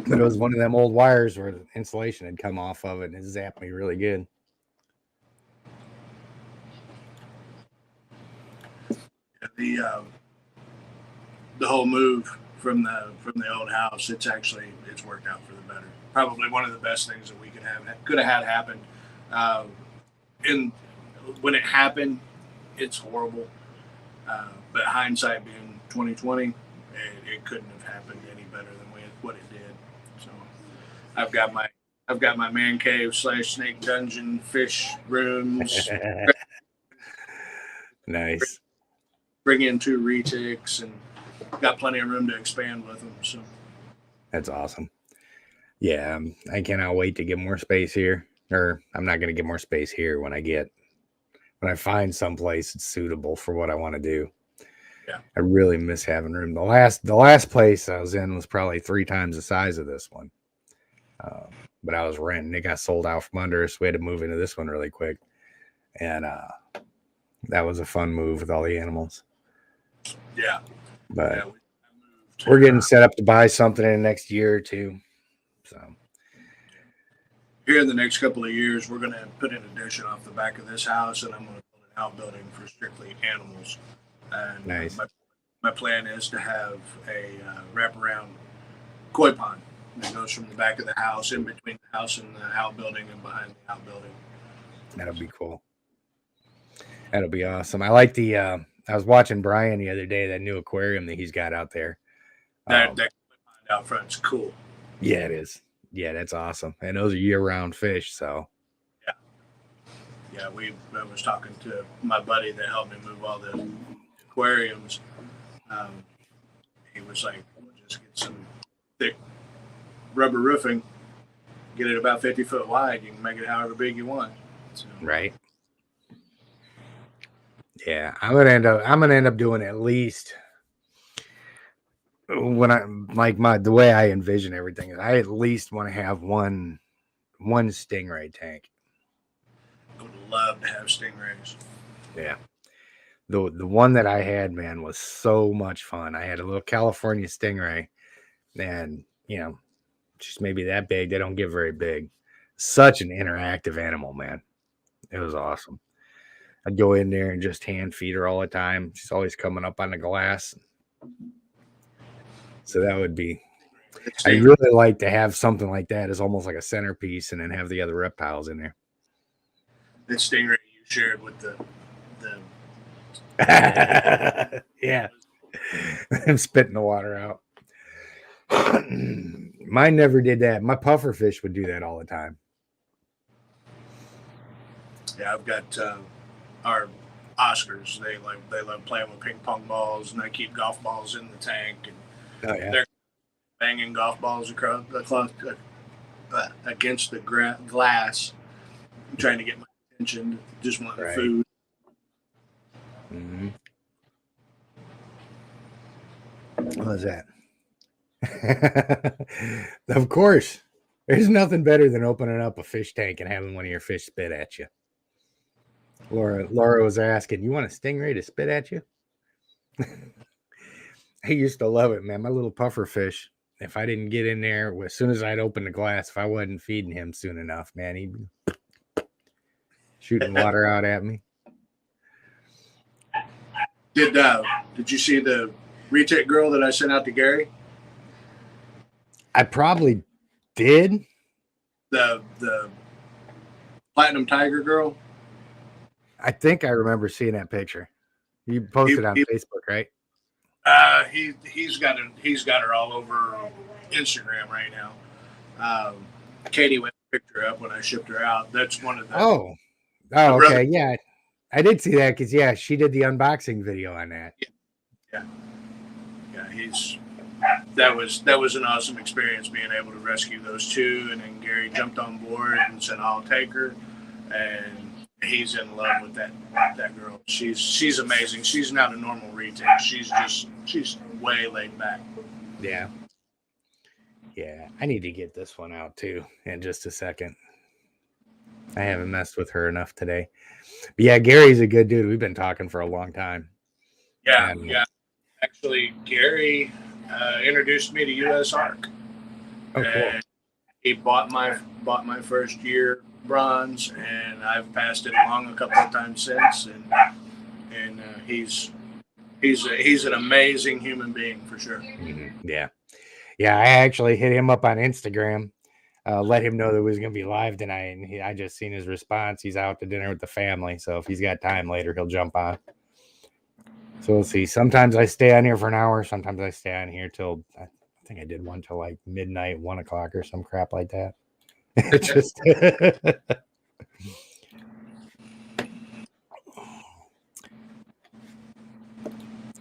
but it was one of them old wires where the insulation had come off of it, and it zapped me really good. The whole move from the old house, it's worked out for the better. Probably one of the best things that we could have had happen. And when it happened, it's horrible. But hindsight being 2020, it couldn't have happened any better than what it did. So I've got my man cave / snake dungeon, fish rooms. Nice. Bring in 2 retics, and got plenty of room to expand with them. So that's awesome. Yeah, I cannot wait to get more space here. Or I'm not going to get more space here when I find someplace that's suitable for what I want to do. Yeah, I really miss having room. The last place I was in was probably 3 times the size of this one. But I was renting. It got sold out from under us. We had to move into this one really quick. And that was a fun move with all the animals. Yeah. But yeah, we're getting set up to buy something in the next year or two. So here in the next couple of years, we're going to put an addition off the back of this house, and I'm going to build an outbuilding for strictly animals. And Nice. my plan is to have a wraparound koi pond that goes from the back of the house, in between the house and the outbuilding, and behind the outbuilding. That'll be cool. That'll be awesome. I like the. I was watching Brian the other day, that new aquarium that he's got out there. That koi pond out front is cool. Yeah, it is. Yeah, that's awesome. And those are year-round fish. So. Yeah, I was talking to my buddy that helped me move all the aquariums. He was like, we'll just get some thick rubber roofing, get it about 50 foot wide. You can make it however big you want. So. Right. Yeah, I'm gonna end up doing at least, when I like the way I envision everything is, I at least want to have one stingray tank. I would love to have stingrays. Yeah. The one that I had, man, was so much fun. I had a little California stingray, and just maybe that big. They don't get very big. Such an interactive animal, man. It was awesome. I'd go in there and just hand feed her all the time. She's always coming up on the glass. So that would be. I really like to have something like that as almost like a centerpiece, and then have the other reptiles in there. That stingray you shared with the yeah. I'm spitting the water out. Mine never did that. My puffer fish would do that all the time. Yeah, I've got our Oscars. They love playing with ping pong balls, and I keep golf balls in the tank, and they're banging golf balls across against the glass, trying to get my attention. Just wanting food. Mm-hmm. What was that? Of course, there's nothing better than opening up a fish tank and having one of your fish spit at you. Laura was asking, "You want a stingray to spit at you?" I used to love it, man. My little puffer fish. If I didn't get in there as soon as I'd open the glass, if I wasn't feeding him soon enough, man, he'd be shooting water out at me. Did you see the retake girl that I sent out to Gary? I probably did. The platinum tiger girl. I think I remember seeing that picture. You posted on Facebook, right? He's got her all over Instagram right now. Katie went and picked her up when I shipped her out. That's one of the. Oh, okay, yeah, I did see that because she did the unboxing video on that. Yeah. That was an awesome experience being able to rescue those two, and then Gary jumped on board and said, "I'll take her," and he's in love with that girl. She's amazing. She's not a normal retake. She's way laid back. Yeah. I need to get this one out too in just a second. I haven't messed with her enough today. But yeah, Gary's a good dude. We've been talking for a long time. Yeah. Actually, Gary introduced me to US Arc. Oh, cool. He bought my first year bronze, and I've passed it along a couple of times since. And he's an amazing human being for sure. Mm-hmm. Yeah. I actually hit him up on Instagram. Let him know that we was going to be live tonight, and I just seen his response. He's out to dinner with the family, so if he's got time later, he'll jump on. So we'll see. Sometimes I stay on here for an hour. Sometimes I stay on here till, I think I did one till like midnight, 1 o'clock or some crap like that. Just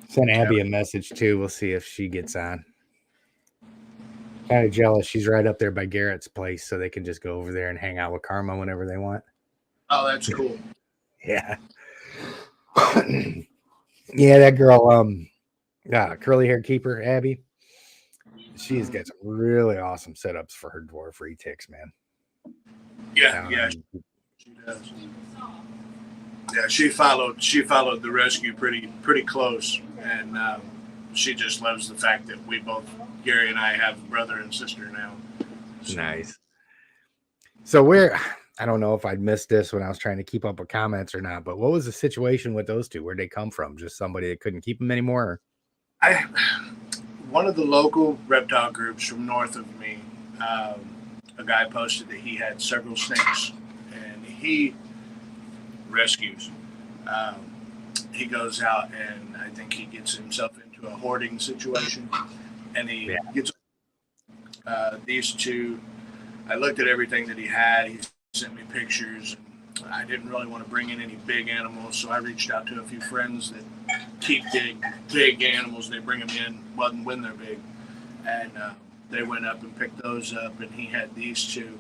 send Abby a message too. We'll see if she gets on. Kind of jealous. She's right up there by Garrett's place, so they can just go over there and hang out with Karma whenever they want. Oh, that's cool. Yeah. Yeah, that girl, curly hair keeper, Abby. She's got some really awesome setups for her dwarf retics, man. Yeah, she does. Yeah, she followed the rescue pretty close, and she just loves the fact that we both, Gary and I, have a brother and sister now. So. Nice. So where I don't know if I'd missed this when I was trying to keep up with comments or not, but what was the situation with those two? Where'd they come from? Just somebody that couldn't keep them anymore? Or? I One of the local reptile groups from north of me, a guy posted that he had several snakes, and he rescues. Um, he goes out and I think he gets himself into a hoarding situation, and he gets these two. I looked at everything that he had. He sent me pictures. And I didn't really want to bring in any big animals, so I reached out to a few friends that keep big animals. They bring them in when they're big, and they went up and picked those up. And he had these two.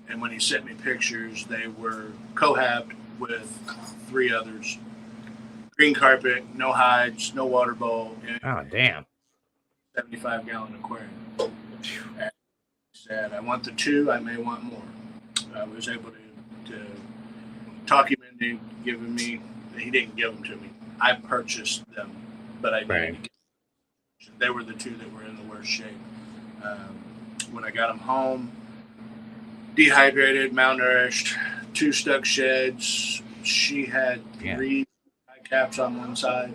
And when he sent me pictures, they were cohabbed with three others. Green carpet, no hides, no water bowl. Oh, damn. 75-gallon aquarium. And he said, I want the two, I may want more. I was able to talk him into giving me, he didn't give them to me. I purchased them, but I didn't. They were the two that were in the worst shape. When I got them home, dehydrated, malnourished, 2 stuck sheds. She had 3 eye caps on one side.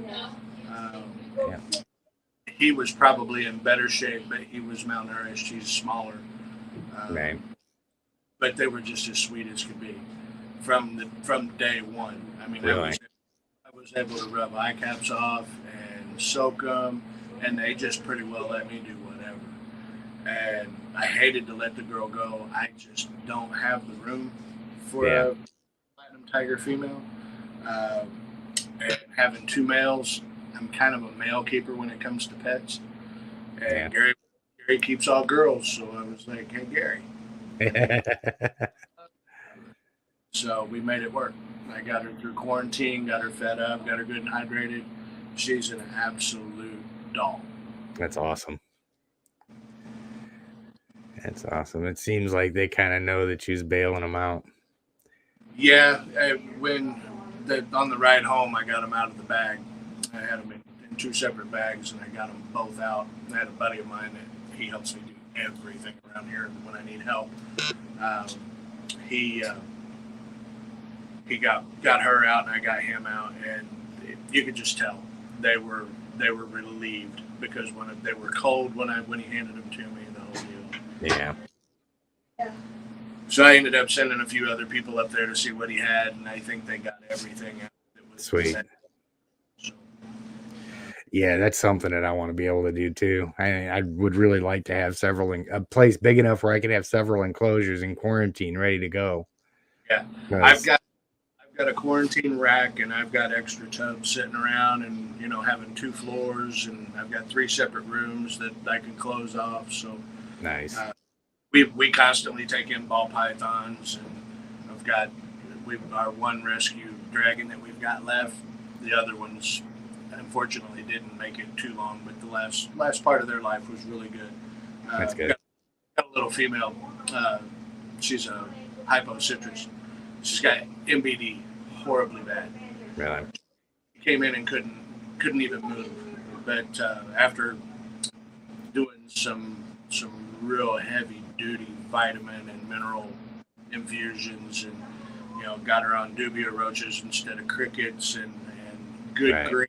He was probably in better shape, but he was malnourished. He's smaller. But they were just as sweet as could be from day one. I mean, really? I was able to rub eye caps off and soak them, and they just pretty well let me do whatever. And I hated to let the girl go. I just don't have the room for a platinum tiger female. And having 2 males, I'm kind of a male keeper when it comes to pets. And Gary keeps all girls, so I was like, hey, Gary. So we made it work. I got her through quarantine, got her fed up, got her good and hydrated. She's an absolute doll. That's awesome. That's awesome. It seems like they kind of know that she's bailing them out. Yeah, on the ride home, I got them out of the bag. I had them in 2 separate bags, and I got them both out. I had a buddy of mine that he helps me do everything around here when I need help. He got her out, and I got him out, and you could just tell they were relieved because when they were cold when he handed them to me, the whole deal. Yeah. So I ended up sending a few other people up there to see what he had, and I think they got everything out that was sweet. So. Yeah, that's something that I want to be able to do too. I would really like to have a place big enough where I could have several enclosures in quarantine ready to go. Yeah, I've got a quarantine rack, and I've got extra tubs sitting around, and having 2 floors, and I've got 3 separate rooms that I can close off. So nice. We constantly take in ball pythons, and our one rescue dragon that we've got left. The other ones unfortunately didn't make it too long, but the last part of their life was really good. That's good. Got a little female. She's a hypocitrus. She's got MBD horribly bad. Really? She came in and couldn't even move. But after doing some real heavy duty vitamin and mineral infusions, and got her on dubia roaches instead of crickets, and good grief,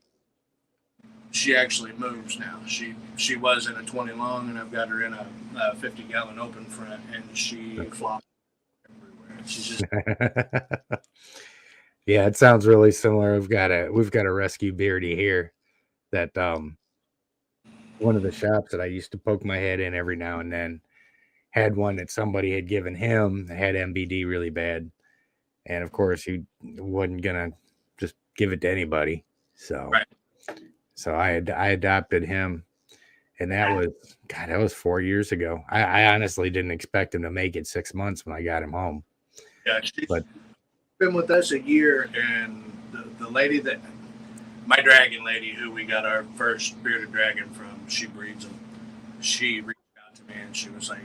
she actually moves now. She was in a 20 long, and I've got her in a 50-gallon open front, and she flops everywhere. She's just yeah, it sounds really similar. We've got a rescue beardy here that one of the shops that I used to poke my head in every now and then had one that somebody had given him that had MBD really bad, and of course he wasn't gonna just give it to anybody. So so I adopted him, and that was 4 years ago. I honestly didn't expect him to make it 6 months when I got him home. Yeah, she's been with us a year, and the lady that my dragon lady, who we got our first bearded dragon from, she breeds them. She reached out to me and she was like,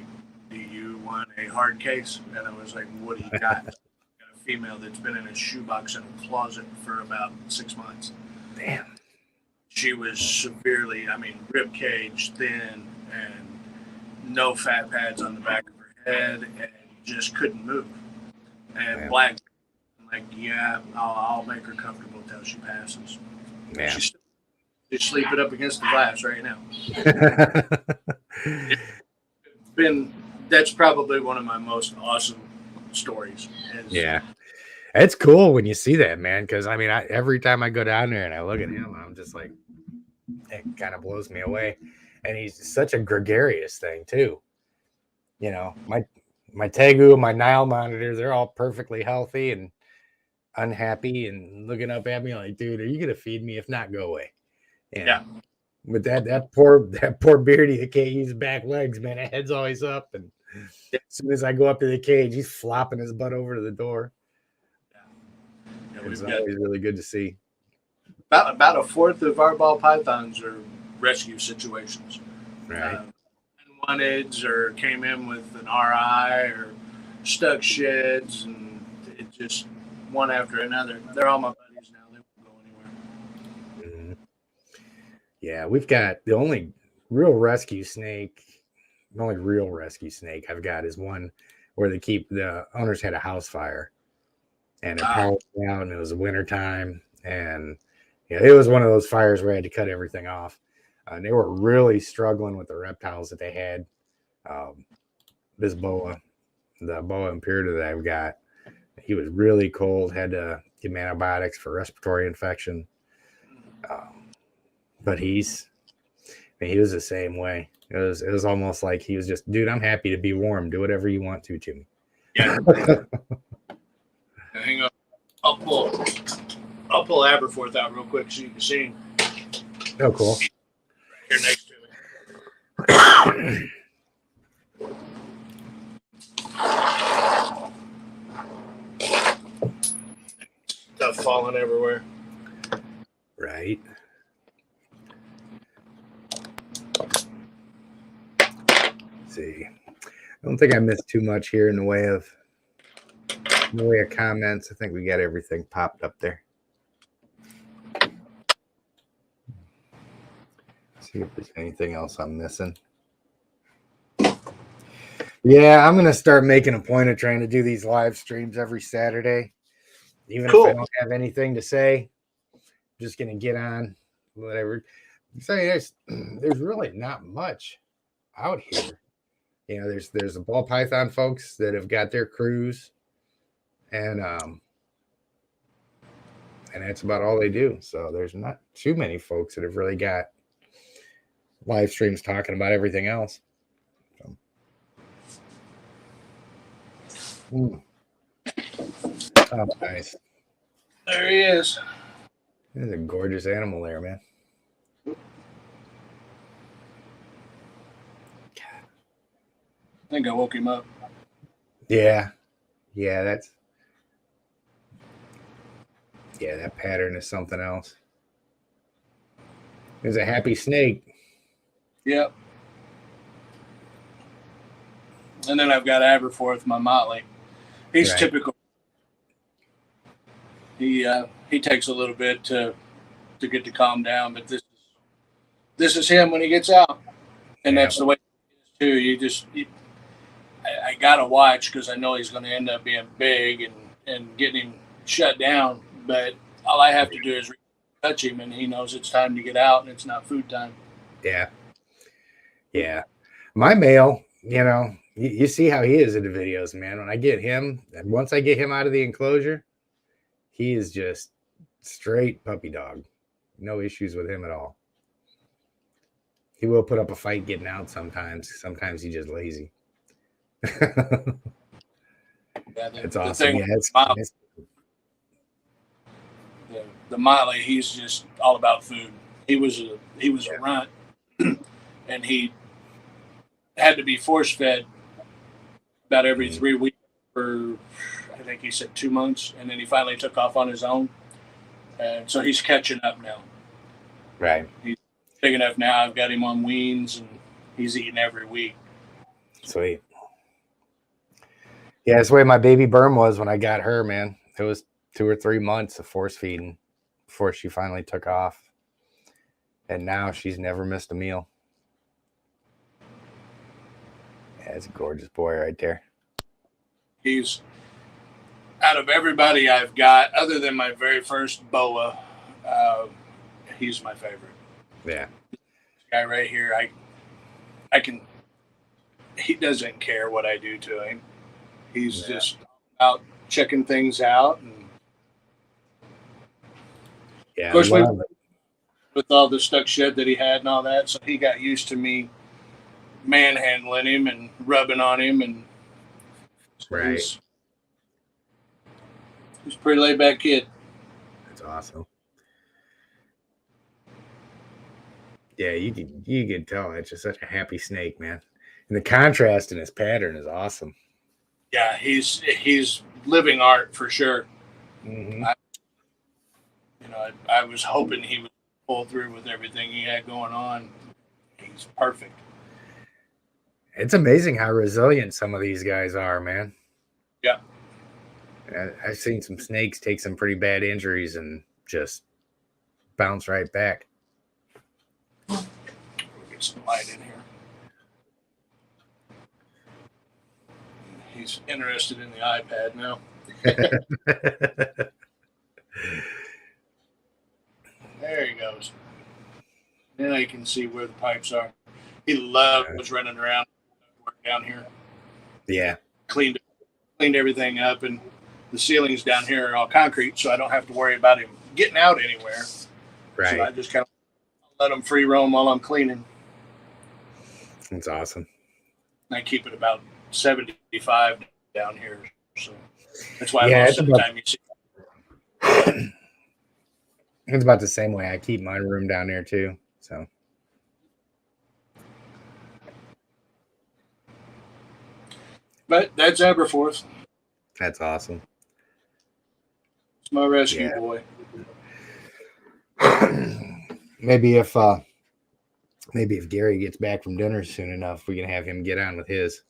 do you want a hard case? And I was like, what do you got? Got a female that's been in a shoebox in a closet for about 6 months. Damn. She was severely, rib cage thin, and no fat pads on the back of her head, and just couldn't move. And Yeah. Black, like, yeah, I'll make her comfortable until she passes. Yeah. She's sleeping up against the glass right now. It's been that's probably one of my most awesome stories. Yeah. It's cool when you see that, man, because I mean, every time I go down there and I look at him, I'm just like, it kind of blows me away. And he's such a gregarious thing too. You know, my Tegu, my Nile monitors, they're all perfectly healthy and unhappy and looking up at me like, dude, are you gonna feed me? If not, go away. Yeah. But that poor beardy that can't use back legs, man, that head's always up. And as soon as I go up to the cage, he's flopping his butt over to the door. Yeah, It's always really good to see. About a fourth of our ball pythons are rescue situations. Right. Unwanteds or came in with an RI or stuck sheds, and it just one after another. They're all my buddies now. They won't go anywhere. Mm-hmm. Yeah, we've got the only real rescue snake. The only real rescue snake I've got is one where the owners had a house fire and it powered down. And it was winter time, and yeah, it was one of those fires where I had to cut everything off. And they were really struggling with the reptiles that they had. This boa, the boa imperator that I've got, he was really cold. Had to give him antibiotics for respiratory infection. But he was the same way. It was almost like he was just, dude, I'm happy to be warm. Do whatever you want to me. Yeah. Hang on. I'll pull Aberforth out real quick so you can see him. Oh, cool. Right here next to me. Stuff falling everywhere. Right. Let's see. I don't think I missed too much here in the way of comments. I think we got everything popped up there. Let's see if there's anything else I'm missing. Yeah, I'm gonna start making a point of trying to do these live streams every Saturday. Even if I don't have anything to say, I'm just gonna get on whatever. Say there's really not much out here. You know, there's the ball python folks that have got their crews, and that's about all they do. So there's not too many folks that have really got live streams talking about everything else. Oh, nice. There he is. There's a gorgeous animal there, man. I think I woke him up. Yeah, that pattern is something else. There's a happy snake. Yep. And then I've got Aberforth, my Motley. He's typical. He takes a little bit to get to calm down, but this is him when he gets out, and that's the way it is too. I gotta watch because I know he's going to end up being big and getting him shut down. But all I have to do is touch him, and he knows it's time to get out, and it's not food time. Yeah. My male, you know, you see how he is in the videos, man. When I get him, and once I get him out of the enclosure, he is just straight puppy dog. No issues with him at all. He will put up a fight getting out sometimes. Sometimes he's just lazy. That's awesome. The Motley, he's just all about food. He was a runt, and he had to be force fed about every 3 weeks for, I think he said 2 months, and then he finally took off on his own, and so he's catching up now. Right. He's big enough now. I've got him on weans, and he's eating every week. Sweet. Yeah, that's the way my baby Berm was when I got her, man. It was 2 or 3 months of force feeding before she finally took off. And now she's never missed a meal. Yeah, it's a gorgeous boy right there. He's out of everybody I've got, other than my very first boa. He's my favorite. Yeah. This guy right here, I can. He doesn't care what I do to him. He's just out checking things out, and Yeah. of course, with all the stuck shed that he had and all that, so he got used to me manhandling him and rubbing on him, and so Right. he's a pretty laid back kid. That's awesome. Yeah, you can tell it's just such a happy snake, man. And the contrast in his pattern is awesome. Yeah, he's living art for sure. Mm-hmm. I was hoping he would pull through with everything he had going on. He's perfect. It's amazing how resilient some of these guys are, man. Yeah. I've seen some snakes take some pretty bad injuries and just bounce right back. We'll get some light in here. He's interested in the iPad now. There he goes. Now you can see where the pipes are. He loves running around down here. Yeah. Cleaned everything up, and the ceilings down here are all concrete, so I don't have to worry about him getting out anywhere. Right. So I just kind of let him free roam while I'm cleaning. That's awesome. I keep it about 75 down here, so that's why most of the time you see. It's about the same way I keep my room down there too. So. But that's Aberforth. That's awesome. It's my rescue boy. Maybe if Gary gets back from dinner soon enough, we can have him get on with his.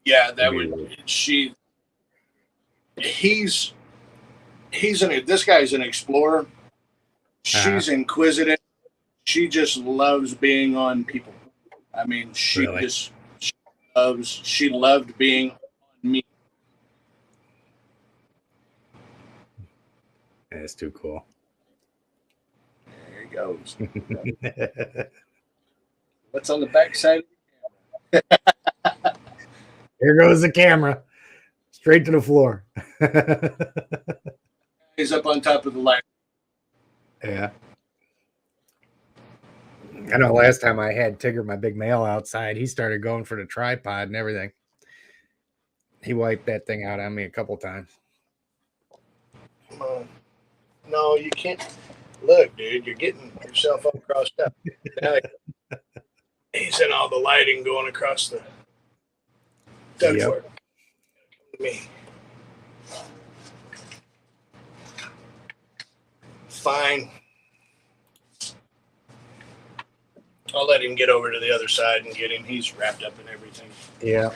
Yeah, that would. This guy's an explorer. She's inquisitive. She just loves being on people. I mean, she loved being on me. That's too cool. There he goes. What's on the back side? Here goes the camera. Straight to the floor. He's up on top of the light. Yeah. I know last time I had Tigger, my big male, outside, he started going for the tripod and everything. He wiped that thing out on me a couple times. No, you can't. Look, dude, you're getting yourself all crossed up. Now he's in all the lighting going across the ductwork. Me. Fine. I'll let him get over to the other side and get him. He's wrapped up in everything. Yeah.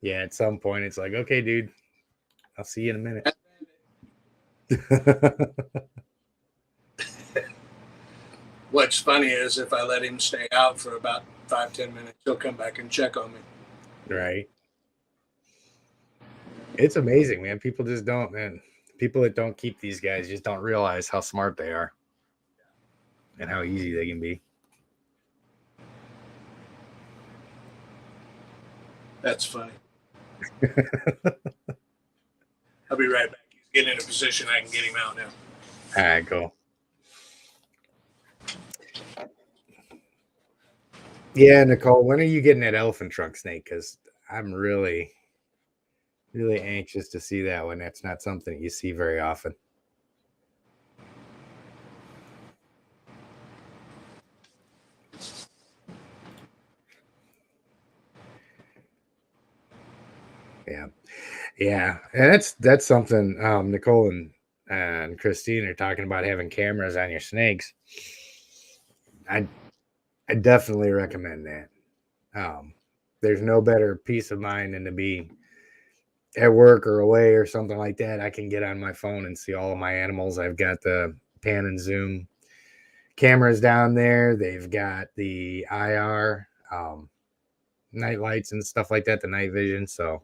Yeah, at some point it's like, okay, dude, I'll see you in a minute. What's funny is if I let him stay out for about 5-10 minutes, he'll come back and check on me. Right. It's amazing, man. People just don't, man. People that don't keep these guys just don't realize how smart they are and how easy they can be. That's funny. I'll be right back. He's getting in a position I can get him out now. All right, cool. Yeah, Nicole, when are you getting that elephant trunk snake? Because I'm really, really anxious to see that one. That's not something you see very often. Yeah. Yeah. And that's something Nicole and Christine are talking about, having cameras on your snakes. I definitely recommend that. There's no better peace of mind than to be at work or away or something like that. I can get on my phone and see all of my animals. I've got the pan and zoom cameras down there. They've got the IR. night lights and stuff like that, the night vision. So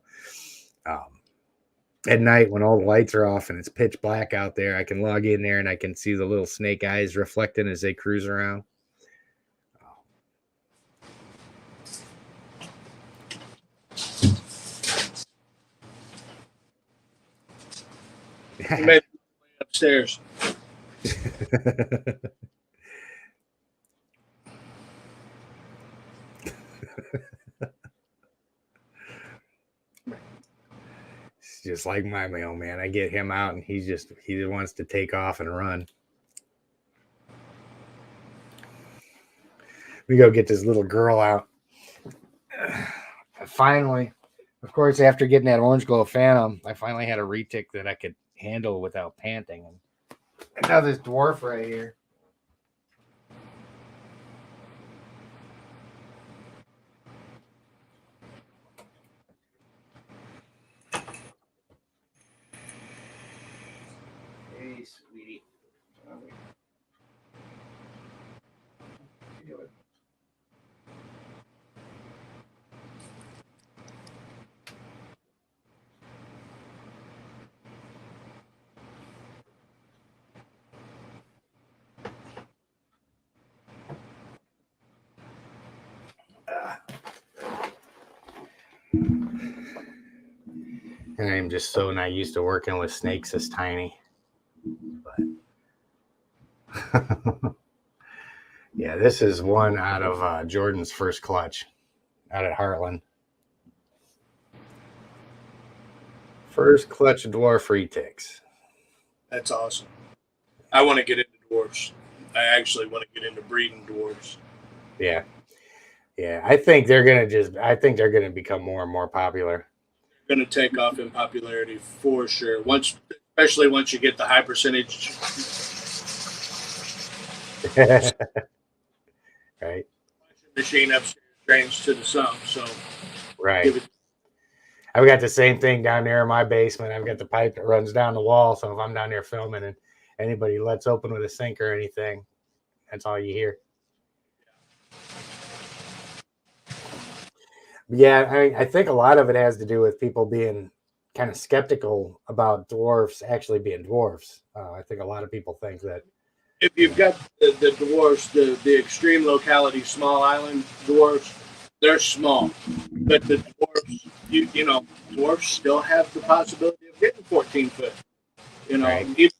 at night when all the lights are off and it's pitch black out there, I can log in there and I can see the little snake eyes reflecting as they cruise around. You made upstairs. It's just like my mailman. I get him out and he just wants to take off and run. We go get this little girl out. Finally, of course, after getting that orange glow phantom, I finally had a retic that I could handle without panting. And now this dwarf right here. Hey, sweetie. What you doing? And I'm just so not used to working with snakes this tiny. But yeah, this is one out of Jordan's first clutch out at Heartland. First clutch dwarf retics. That's awesome. I want to get into dwarfs. I actually want to get into breeding dwarfs. Yeah. Yeah, I think they're gonna become more and more popular. Going to take off in popularity for sure. Especially once you get the high percentage. Right. Machine upstairs drains to the sump. So right. I've got the same thing down there in my basement. I've got the pipe that runs down the wall. So if I'm down there filming and anybody lets open with a sink or anything, that's all you hear. Yeah, I think a lot of it has to do with people being kind of skeptical about dwarfs actually being dwarfs. I think a lot of people think that if you've got the dwarfs, the extreme locality, small island dwarfs, they're small. But the dwarfs, dwarfs still have the possibility of getting 14 foot. right. Even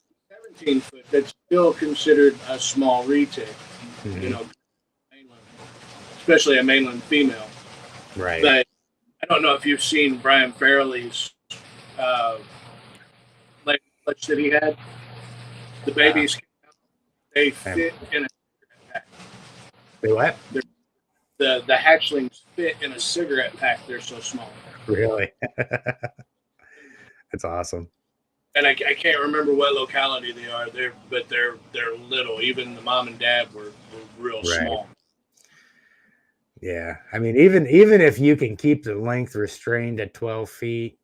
17 foot, that's still considered a small retic. Mm-hmm. Mainland, especially a mainland female. Right. But I don't know if you've seen Brian Farrelly's clutch that he had. The babies, they fit in a cigarette pack. They what? The hatchlings fit in a cigarette pack. They're so small. Really? That's awesome. And I can't remember what locality they are. But they're little. Even the mom and dad were real small. Yeah, I mean, even if you can keep the length restrained at 12 feet,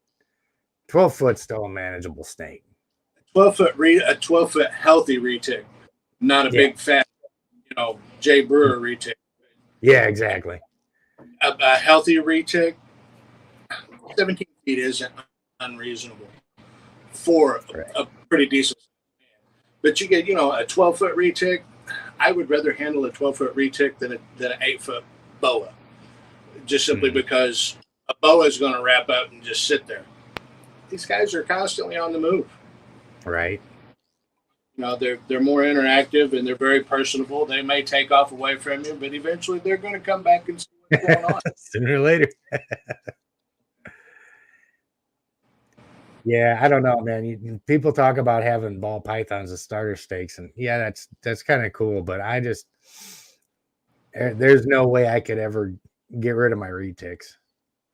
12 foot's still a manageable snake. 12 foot healthy retic, not a big fat, Jay Brewer retic. Yeah, exactly. A healthy retic, 17 feet isn't unreasonable for a pretty decent man. But you get, a 12 foot retic. I would rather handle a 12 foot retic than an 8 foot boa, just simply because a boa is going to wrap up and just sit there. These guys are constantly on the move. Right. They're more interactive and they're very personable. They may take off away from you, but eventually they're going to come back and see what's going on. Sooner or later. Yeah, I don't know, man. People talk about having ball pythons as starter stakes, and yeah, that's kind of cool. But there's no way I could ever get rid of my retics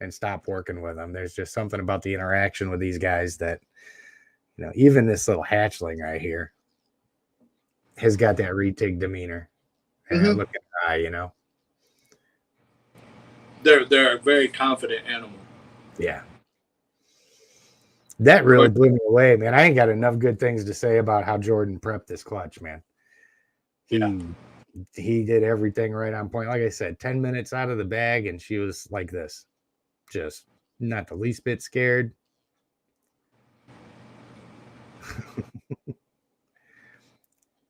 and stop working with them. There's just something about the interaction with these guys that, even this little hatchling right here has got that retic demeanor. And look at the eye, They're a very confident animal. Yeah. That really blew me away, man. I ain't got enough good things to say about how Jordan prepped this clutch, man. he did everything right on point. Like I said, 10 minutes out of the bag, and she was like this, just not the least bit scared.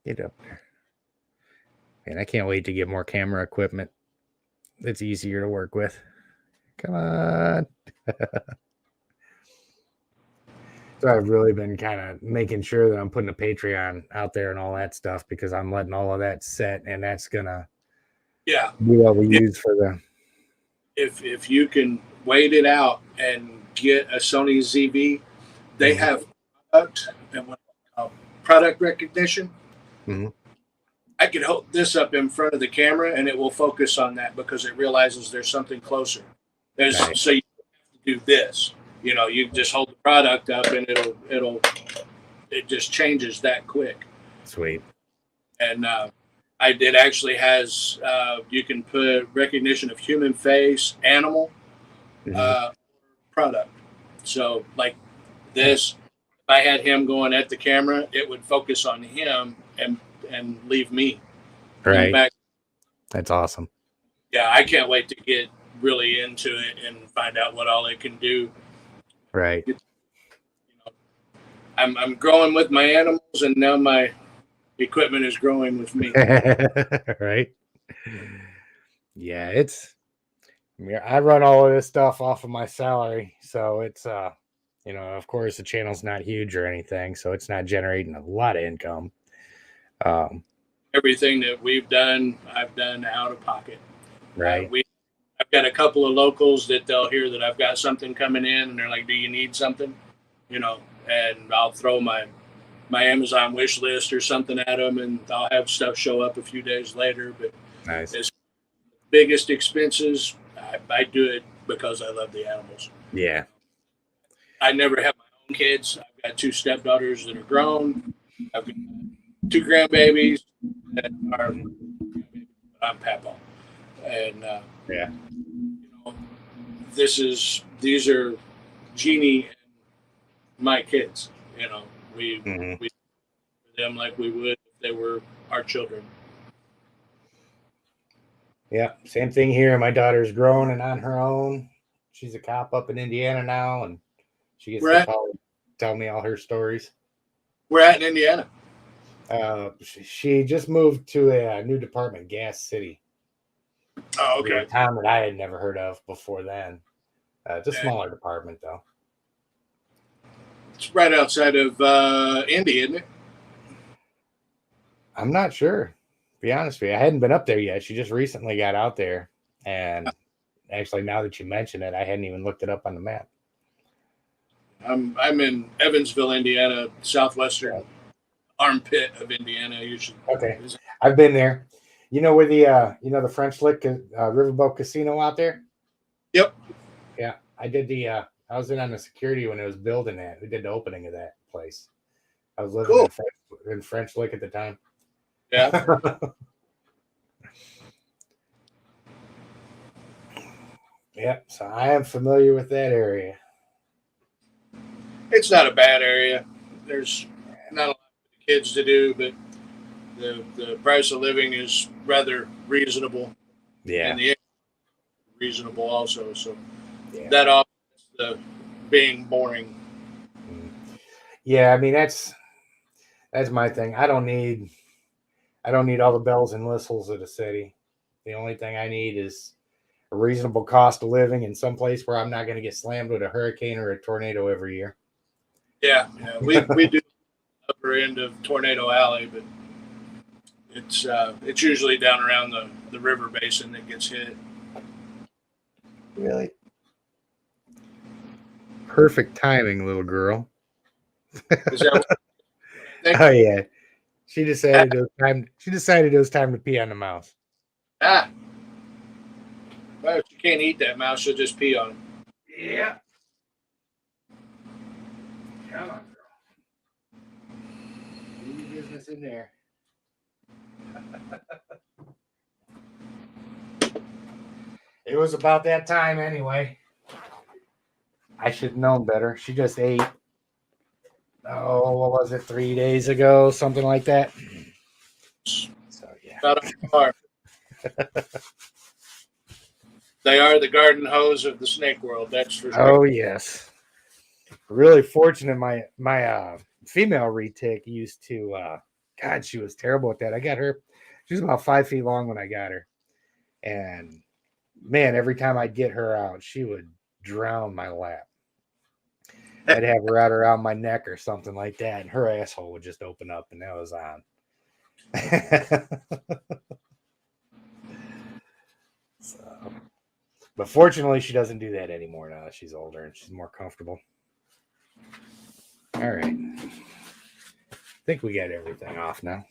Get up there. And I can't wait to get more camera equipment. It's easier to work with. Come on. So I've really been kind of making sure that I'm putting a Patreon out there and all that stuff, because I'm letting all of that set, and that's gonna be what we use for the. If you can wait it out and get a Sony ZV, they have product recognition. Mm-hmm. I could hold this up in front of the camera and it will focus on that because it realizes there's something closer. Nice. So you have to do this. You just hold the product up and it just changes that quick. Sweet. And it actually has you can put recognition of human face, animal, product. So like this, if I had him going at the camera, it would focus on him and leave me. Right. Back. That's awesome. Yeah, I can't wait to get really into it and find out what all it can do. Right. I'm growing with my animals, and now my equipment is growing with me. Right. Yeah, I run all of this stuff off of my salary, so it's of course the channel's not huge or anything, so it's not generating a lot of income. Everything that we've done, I've done out of pocket. Right. I've got a couple of locals that they'll hear that I've got something coming in, and they're like, "Do you need something?" And I'll throw my Amazon wish list or something at them, and I'll have stuff show up a few days later. But nice. As biggest expenses, I do it because I love the animals. Yeah. I never have my own kids. I've got 2 stepdaughters that are grown. I've got 2 grandbabies that are. I'm Papa, and these are Jeannie and my kids. We treat them like we would if they were our children. Yeah, same thing here. My daughter's grown and on her own. She's a cop up in Indiana now, and she gets to tell me all her stories. We're at in Indiana. She just moved to a new department, Gas City. Oh, okay. A town that I had never heard of before then. It's a smaller department, though. It's right outside of Indy, isn't it? I'm not sure. To be honest with you, I hadn't been up there yet. She just recently got out there, and actually, now that you mention it, I hadn't even looked it up on the map. I'm in Evansville, Indiana, southwestern armpit of Indiana. Usually, okay. I've been there. You know where the French Lick Riverboat Casino out there? Yep. Yeah, I did I was in on the security when it was building that. We did the opening of that place. I was living in French Lick at the time. Yeah. Yeah, so I am familiar with that area. It's not a bad area. There's not a lot of kids to do, but the price of living is rather reasonable. Yeah. And the area is reasonable also. So that offsets the being boring. Yeah, I mean that's my thing. I don't need all the bells and whistles of the city. The only thing I need is a reasonable cost of living in some place where I'm not going to get slammed with a hurricane or a tornado every year. Yeah. We do the upper end of Tornado Alley, but it's usually down around the river basin that gets hit. Really? Perfect timing, little girl. Is that oh yeah. She decided it was time to pee on the mouse. Well, if you can't eat that mouse, she'll just pee on it. Yeah. Come on, girl. Leave your business in there. It was about that time anyway. I should have known better. She just ate. Oh, what was it? 3 days ago, something like that. So yeah. Not on par. They are the garden hose of the snake world. That's for sure. Oh yes. Really fortunate. My female retic used to. God, she was terrible at that. I got her. She was about 5 feet long when I got her, and man, every time I'd get her out, she would drown my lap. I'd have her out around my neck or something like that, and her asshole would just open up, and that was on. So, but fortunately, she doesn't do that anymore now that she's older and she's more comfortable. All right. I think we got everything off now.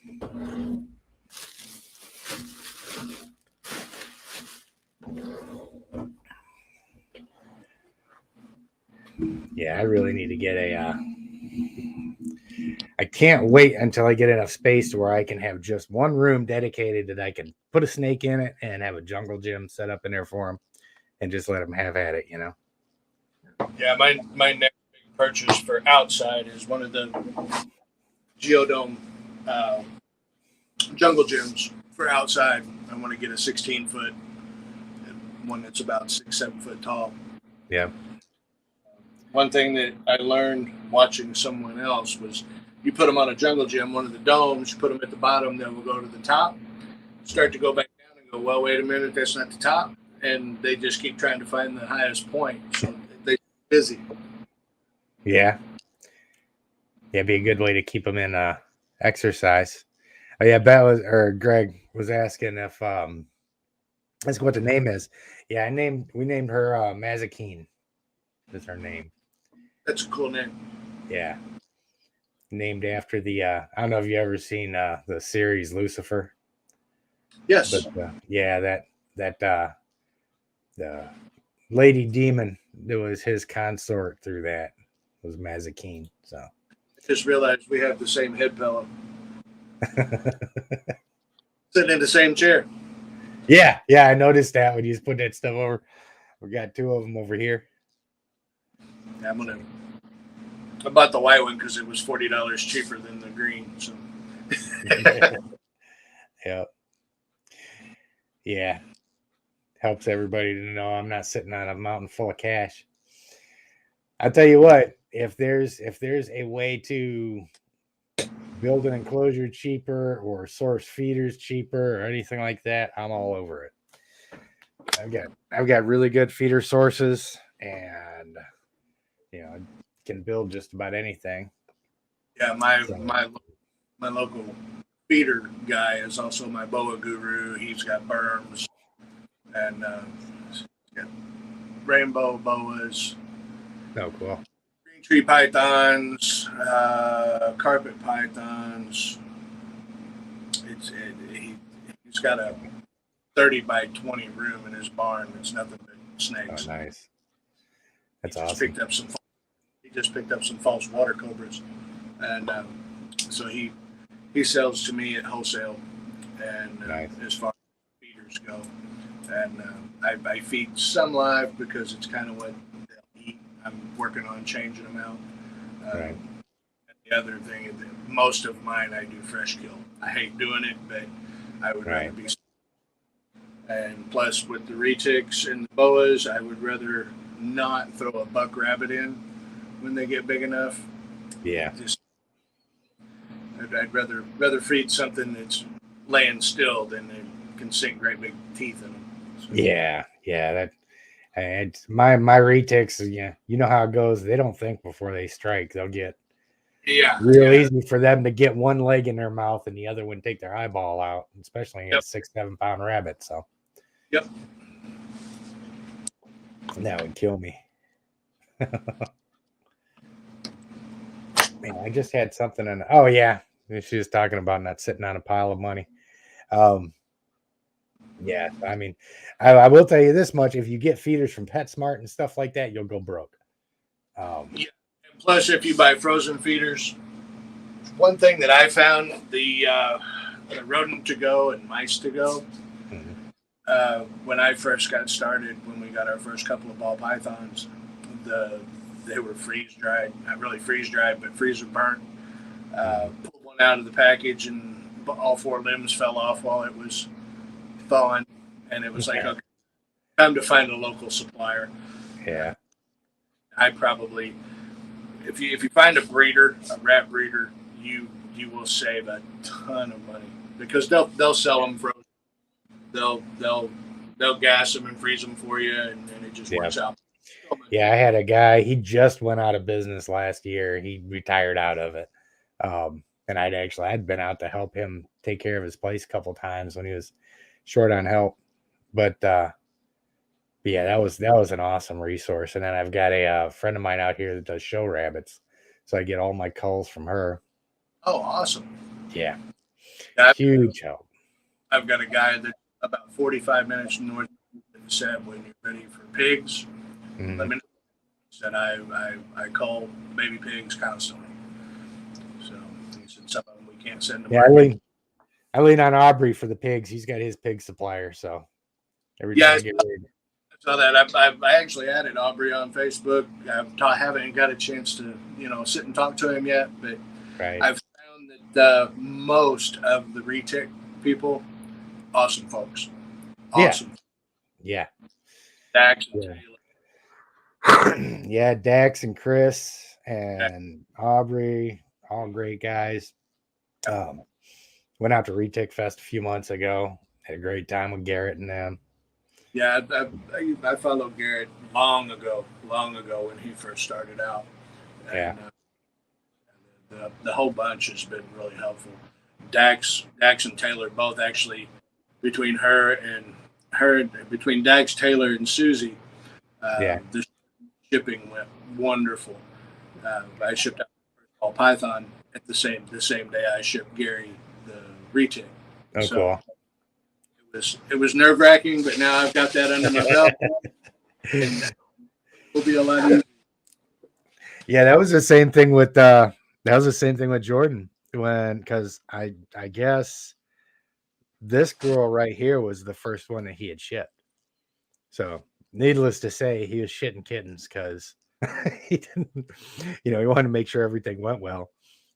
Yeah, I really need to get a. I can't wait until I get enough space to where I can have just one room dedicated that I can put a snake in it and have a jungle gym set up in there for them and just let them have at it, you know? Yeah, my next big purchase for outside is one of the geodome jungle gyms for outside. I want to get a 16-foot one that's about 6-7 foot tall. Yeah. One thing that I learned watching someone else was you put them on a jungle gym, one of the domes, you put them at the bottom, then we'll go to the top, start to go back down and go, well, wait a minute, that's not the top. And they just keep trying to find the highest point. So they're busy. Yeah. Yeah, it'd be a good way to keep them in exercise. Oh yeah, Greg was asking if that's what the name is. Yeah, we named her Mazakine. Is her name. That's a cool name. Yeah. Named after the I don't know if you ever seen the series Lucifer. Yes. But yeah, the lady demon that was his consort through that was Mazakine. So I just realized we have the same head pillow. Sitting in the same chair. Yeah, I noticed that when you just put that stuff over. We got two of them over here. Yeah, I bought the white one because it was $40 cheaper than the green. So. Yeah. Helps everybody to know I'm not sitting on a mountain full of cash. I'll tell you what, if there's a way to build an enclosure cheaper or source feeders cheaper or anything like that, I'm all over it. I've got really good feeder sources, and I can build just about anything. Yeah, my local feeder guy is also my boa guru. He's got berms and got rainbow boas. Oh, cool. Green tree pythons, carpet pythons. He's got a 30 by 20 room in his barn. It's nothing but snakes. Oh, nice. That's awesome. He just picked up some false water cobras, and so he sells to me at wholesale, and nice. As far as feeders go, and I feed some live because it's kind of what they'll eat. I'm working on changing them out. Right. And the other thing, most of mine I do fresh kill. I hate doing it, but I would rather be. And plus, with the retics and the boas, I would rather not throw a buck rabbit in when they get big enough. Yeah. I'd rather feed something that's laying still than they can sink great big teeth in them. So. Yeah. My retics. Yeah, you know how it goes. They don't think before they strike. They'll get real easy for them to get one leg in their mouth and the other one take their eyeball out, especially a 6-7 pound rabbit. So. Yep. That would kill me. Man, I just had something in. Oh yeah, she was talking about not sitting on a pile of money. Yeah, I mean, I will tell you this much: if you get feeders from PetSmart and stuff like that, you'll go broke. Yeah. And plus, if you buy frozen feeders, one thing that I found the rodent to go and mice to go. When I first got started, when we got our first couple of ball pythons, they were freeze dried, not really freeze dried, but freezer burnt. Pulled one out of the package and all 4 limbs fell off while it was thawing, and it was like, okay, time to find a local supplier. Yeah. I probably, if you find a rat breeder, you will save a ton of money because they'll sell them frozen. They'll gas them and freeze them for you, and it just works out. Yeah, I had a guy. He just went out of business last year. He retired out of it, and I'd been out to help him take care of his place a couple times when he was short on help. But yeah, that was an awesome resource. And then I've got a friend of mine out here that does show rabbits, so I get all my culls from her. Oh, awesome! Yeah, huge help. I've got a guy that about 45 minutes north said, when you're ready for pigs, let me know. Said I call baby pigs constantly. So he said some of them we can't send them. Yeah, I lean on Aubrey for the pigs. He's got his pig supplier, so every time I get ready. I saw that. I actually added Aubrey on Facebook. I haven't got a chance to sit and talk to him yet, but I've found that most of the retic people, awesome folks. Awesome. Yeah. Dax and Taylor. Yeah, Dax and Chris and Aubrey, all great guys. Went out to Retic Fest a few months ago. Had a great time with Garrett and them. Yeah, I followed Garrett long ago when he first started out. And, the whole bunch has been really helpful. Dax and Taylor both actually, between Dax, Taylor, and Susie, the shipping went wonderful. I shipped out Ball Python at the same day I shipped Gary the Retic. Oh, so cool. It was nerve wracking, but now I've got that under my belt. And will be a lot easier. Yeah, that was the same thing with Jordan because I guess this girl right here was the first one that he had shipped. So needless to say, he was shitting kittens because he didn't, he wanted to make sure everything went well.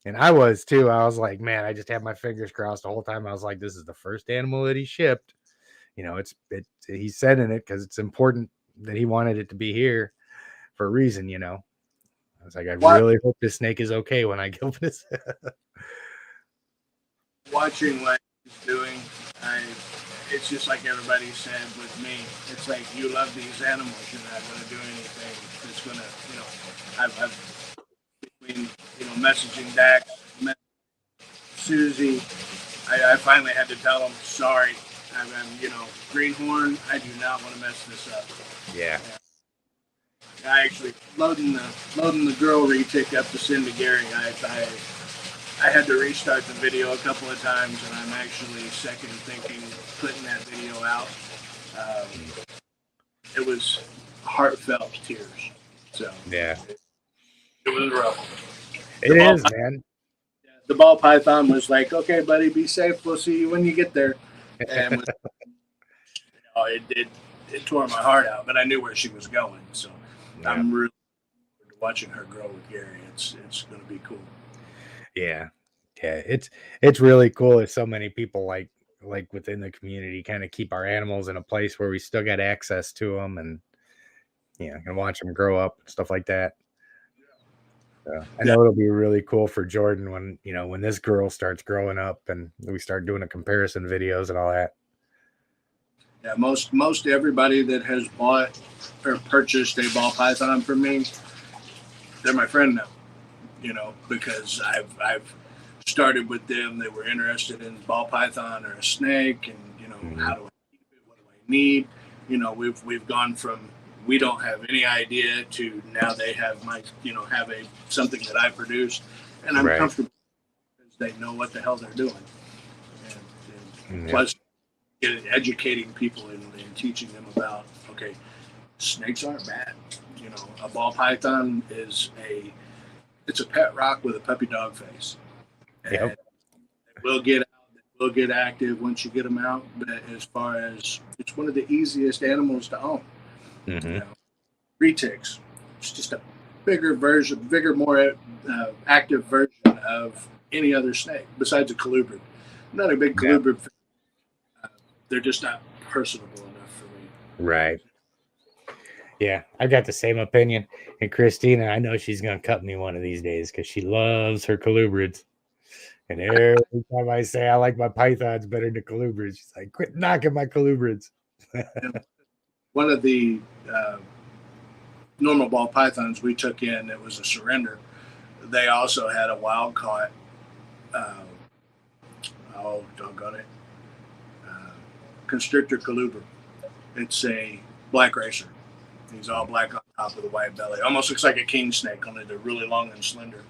And I was too. I was like, man, I just had my fingers crossed the whole time. I was like, this is the first animal that he shipped. He's sending it because it's important that he wanted it to be here for a reason, I was like, I really hope this snake is okay when I go this. Watching what he's doing, it's just like everybody said with me. It's like, you love these animals. You're not going to do anything that's going to, I've between, messaging Dax, Susie, I finally had to tell him, sorry, I'm Greenhorn, I do not want to mess this up. Yeah. I actually loading the girl retic up to send to Gary. I had to restart the video a couple of times, and I'm actually second thinking putting that video out. It was heartfelt tears. So yeah, it was rough. It is, man. The ball python was like, okay, buddy, be safe. We'll see you when you get there. And it tore my heart out, but I knew where she was going. So I'm really watching her grow with Gary. It's going to be cool. Yeah, it's really cool if so many people like within the community kind of keep our animals in a place where we still got access to them and can watch them grow up and stuff like that. So I know it'll be really cool for Jordan when this girl starts growing up and we start doing the comparison videos and all that. Yeah, most everybody that has bought or purchased a ball python from me, they're my friend now. Because I've started with them. They were interested in ball python or a snake, and how do I keep it? What do I need? We've gone from we don't have any idea to now they have something that I produced, and I'm comfortable because they know what the hell they're doing. And plus, educating people and teaching them about snakes aren't bad. A ball python it's a pet rock with a puppy dog face. And they will get out, they will get active once you get them out. But as far as it's one of the easiest animals to own. Retics, it's just a bigger, more active version of any other snake besides a colubrid. not a big Yeah. colubrid fan. They're just not personable enough for me. Right. Yeah, I've got the same opinion. And Christina, I know she's gonna cut me one of these days because she loves her colubrids. And every time I say I like my pythons better than colubrids, she's like, "Quit knocking my colubrids." One of the normal ball pythons we took in that was a surrender, they also had a wild caught. Uh, oh, doggone it! Constrictor colubrid. It's a black racer. He's all black on top with a white belly. Almost looks like a king snake, only they're really long and slender.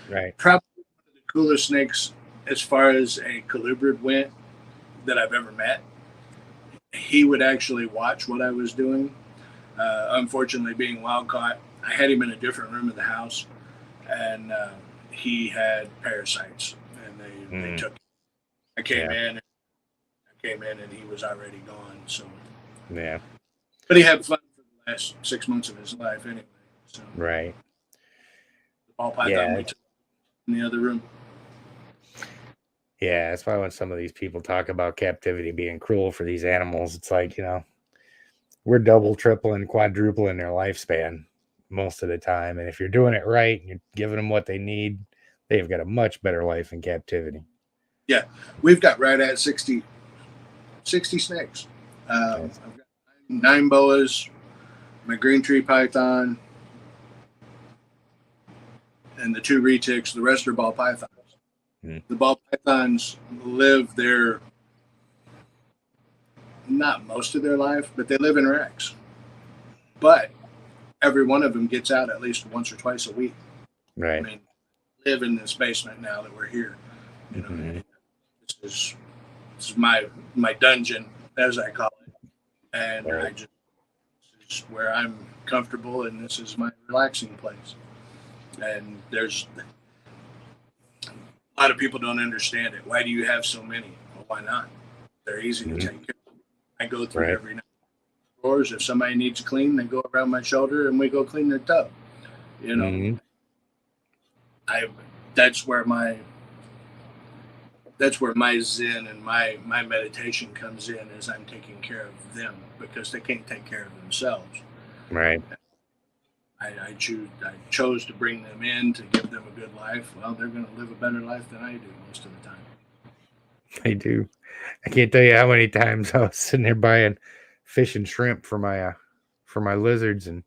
Right. Probably one of the coolest snakes as far as a colubrid went that I've ever met. He would actually watch what I was doing. Unfortunately, being wild caught, I had him in a different room of the house, and he had parasites, and they took. I came in and he was already gone. So Yeah. but he had fun for the last 6 months of his life anyway. So Right. the ball python we took in the other room. Yeah, that's why when some of these people talk about captivity being cruel for these animals, it's like, we're double, tripling, quadrupling their lifespan most of the time. And if you're doing it right and you're giving them what they need, they've got a much better life in captivity. Yeah, we've got right at 60 snakes. Nice. I've got 9 boas, my green tree python, and the 2 retics. The rest are ball pythons. The ball pythons live their, not most of their life, but they live in racks. But every one of them gets out at least once or twice a week. Right. I mean, live in this basement now that we're here. This is my dungeon, as I call it, and this is where I'm comfortable, and this is my relaxing place. And there's a lot of people don't understand it. Why do you have so many? Well, why not? They're easy to take care of. I go through every night. Drawers. If somebody needs to clean, they go around my shoulder and we go clean their tub. That's where my zen and my meditation comes in, is I'm taking care of them because they can't take care of themselves. Right. I chose to bring them in to give them a good life. Well, they're going to live a better life than I do most of the time. I do. I can't tell you how many times I was sitting there buying fish and shrimp for my lizards and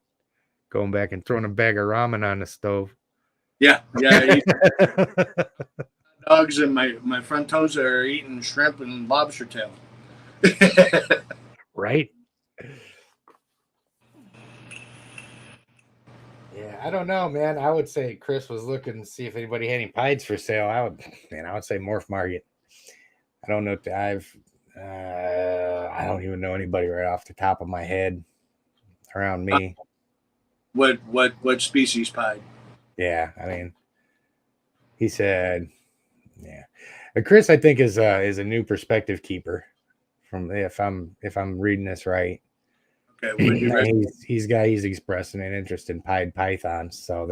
going back and throwing a bag of ramen on the stove. Yeah. Dogs and my front toes are eating shrimp and lobster tail. Right? Yeah, I don't know, man. I would say Chris was looking to see if anybody had any pieds for sale. I would say Morph Market. I don't know if I don't even know anybody right off the top of my head around me. What species pied? Yeah, I mean, he said, yeah. But Chris, I think is a new perspective keeper. From if I'm reading this right. Okay, he's expressing an interest in pied pythons. So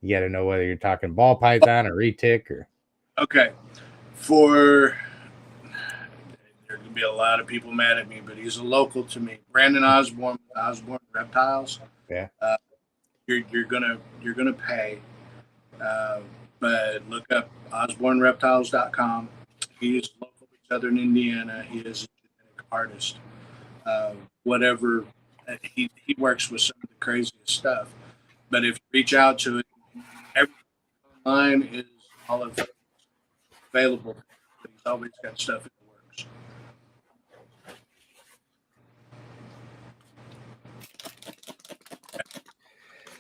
you got to know whether you're talking ball python or retic or. Okay, there could be a lot of people mad at me, but he's a local to me. Brandon Osborne Reptiles. Yeah. You're gonna pay, but look up osbornereptiles.com. He is local to Southern Indiana. He is a genetic artist. Whatever, he works with some of the craziest stuff. But if you reach out to it, everything online is all available. He's always got stuff in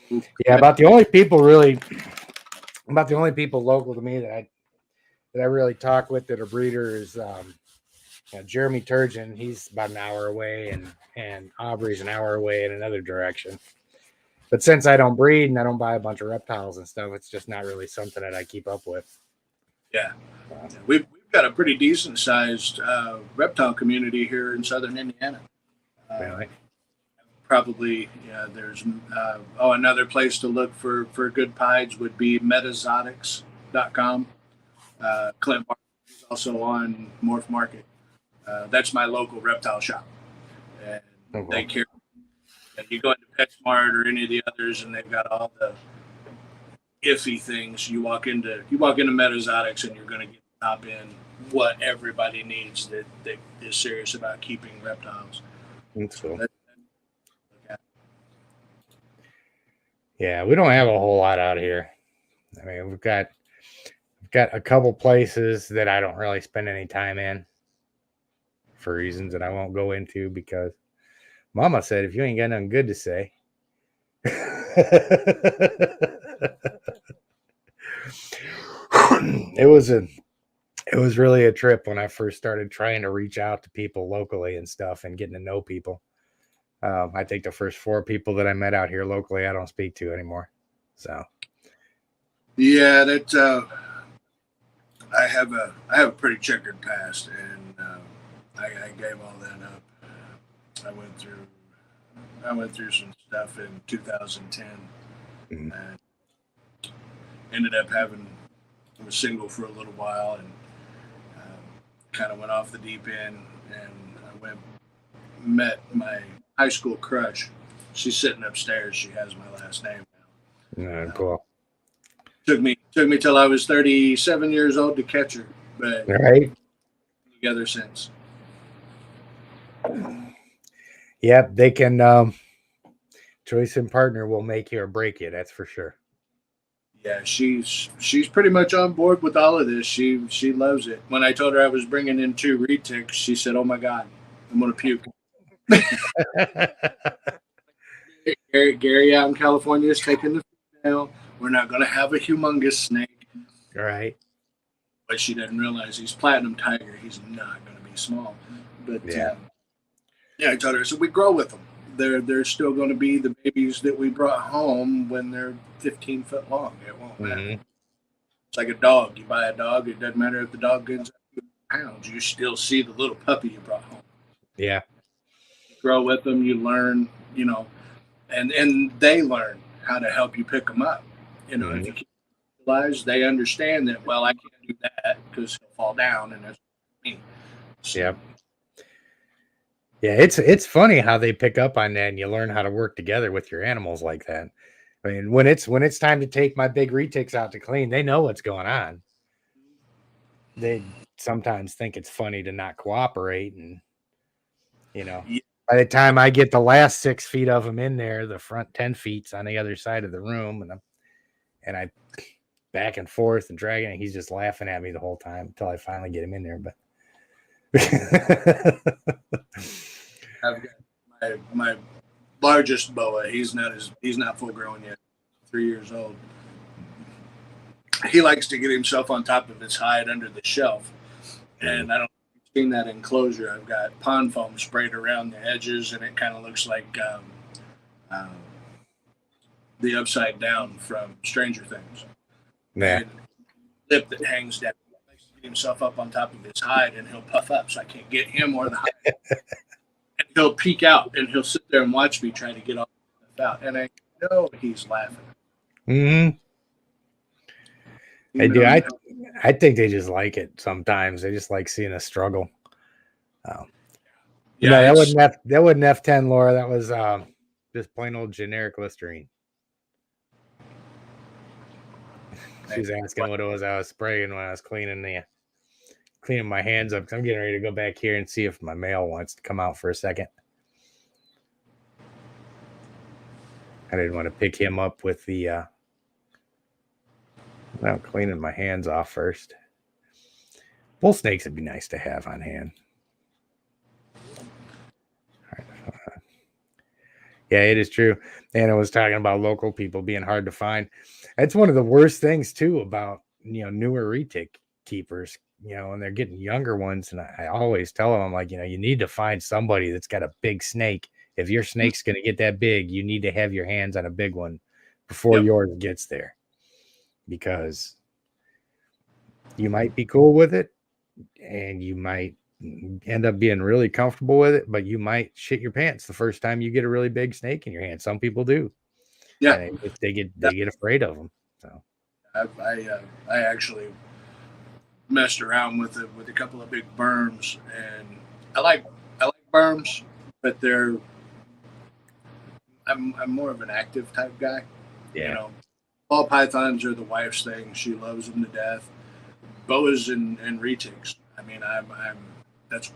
the works. Yeah, about the only people local to me that I really talk with that are breeders Jeremy Turgeon. He's about an hour away, and Aubrey's an hour away in another direction. But since I don't breed and I don't buy a bunch of reptiles and stuff, it's just not really something that I keep up with. Yeah, we've got a pretty decent sized reptile community here in Southern Indiana. Really? Probably, yeah. There's another place to look for good pieds would be metazotics.com. Clint Barnes is also on Morph Market. That's my local reptile shop, and they carry. You go into PetSmart or any of the others, and they've got all the iffy things. You walk into Metazotics, and you're going to get the top end what everybody needs that is serious about keeping reptiles. That's cool. That, Yeah, we don't have a whole lot out here. I mean, we've got a couple places that I don't really spend any time in for reasons that I won't go into because Mama said if you ain't got nothing good to say. it was really a trip when I first started trying to reach out to people locally and stuff and getting to know people. I think the first 4 people that I met out here locally, I don't speak to anymore. So, yeah, that I have a pretty checkered past, and I gave all that up. I went through some stuff in 2010, mm-hmm. and ended up I was single for a little while, and kind of went off the deep end, and I met my high school crush. She's sitting upstairs. She has my last name now. Cool. Took me till I was 37 years old to catch her, but right together since. Yep, they can. Choice in partner will make you or break you. That's for sure. Yeah, she's pretty much on board with all of this. She loves it. When I told her I was bringing in 2 retics, she said, "Oh my God, I'm gonna puke." Gary out in California is taking the female. We're not gonna have a humongous snake. All right. But she doesn't realize he's platinum tiger. He's not gonna be small. But yeah, I told her. So we grow with them. They're still going to be the babies that we brought home when they're 15 foot long. It won't matter. It's like a dog. You buy a dog. It doesn't matter if the dog gains 2 pounds. You still see the little puppy you brought home. Yeah. You grow with them. You learn, and they learn how to help you pick them up. If you keep realize they understand that, well, I can't do that because he'll fall down, and that's me. So, yeah. Yeah, it's funny how they pick up on that and you learn how to work together with your animals like that. I mean, when it's time to take my big retics out to clean, they know what's going on. They sometimes think it's funny to not cooperate, and by the time I get the last 6 feet of them in there, the front 10 feet's on the other side of the room, and I back and forth and dragging it. He's just laughing at me the whole time until I finally get him in there, but I've got my largest boa. He's not full grown yet. 3 years old. He likes to get himself on top of his hide under the shelf, and I don't know if you've seen that enclosure. I've got pond foam sprayed around the edges, and it kind of looks like the Upside Down from Stranger Things. Yeah. And lip that hangs down. He likes to get himself up on top of his hide, and he'll puff up, so I can't get him or the hide. And he'll peek out, and he'll sit there and watch me try to get all the stuff out, and I know he's laughing. Mm-hmm. They do. I think they just like it sometimes. They just like seeing us struggle. Yeah, that wasn't F10, Laura. That was just plain old generic Listerine. She was asking what it was I was spraying when I was cleaning my hands up. I'm getting ready to go back here and see if my male wants to come out for a second. I didn't want to pick him up with the I'm cleaning my hands off first. Bull snakes would be nice to have on hand. Yeah, it is true. And I was talking about local people being hard to find. That's one of the worst things too about newer retic keepers. And they're getting younger ones, and I always tell them, I'm like, you need to find somebody that's got a big snake. If your snake's going to get that big, you need to have your hands on a big one before yours gets there, because you might be cool with it and you might end up being really comfortable with it, but you might shit your pants the first time you get a really big snake in your hand. Some people do. Yeah, and they get afraid of them. So I actually messed around with it with a couple of big berms, and I like I like berms, but I'm more of an active type guy. You Yeah. know, ball pythons are the wife's thing. She loves them to death. Boas and retics. I mean, I'm that's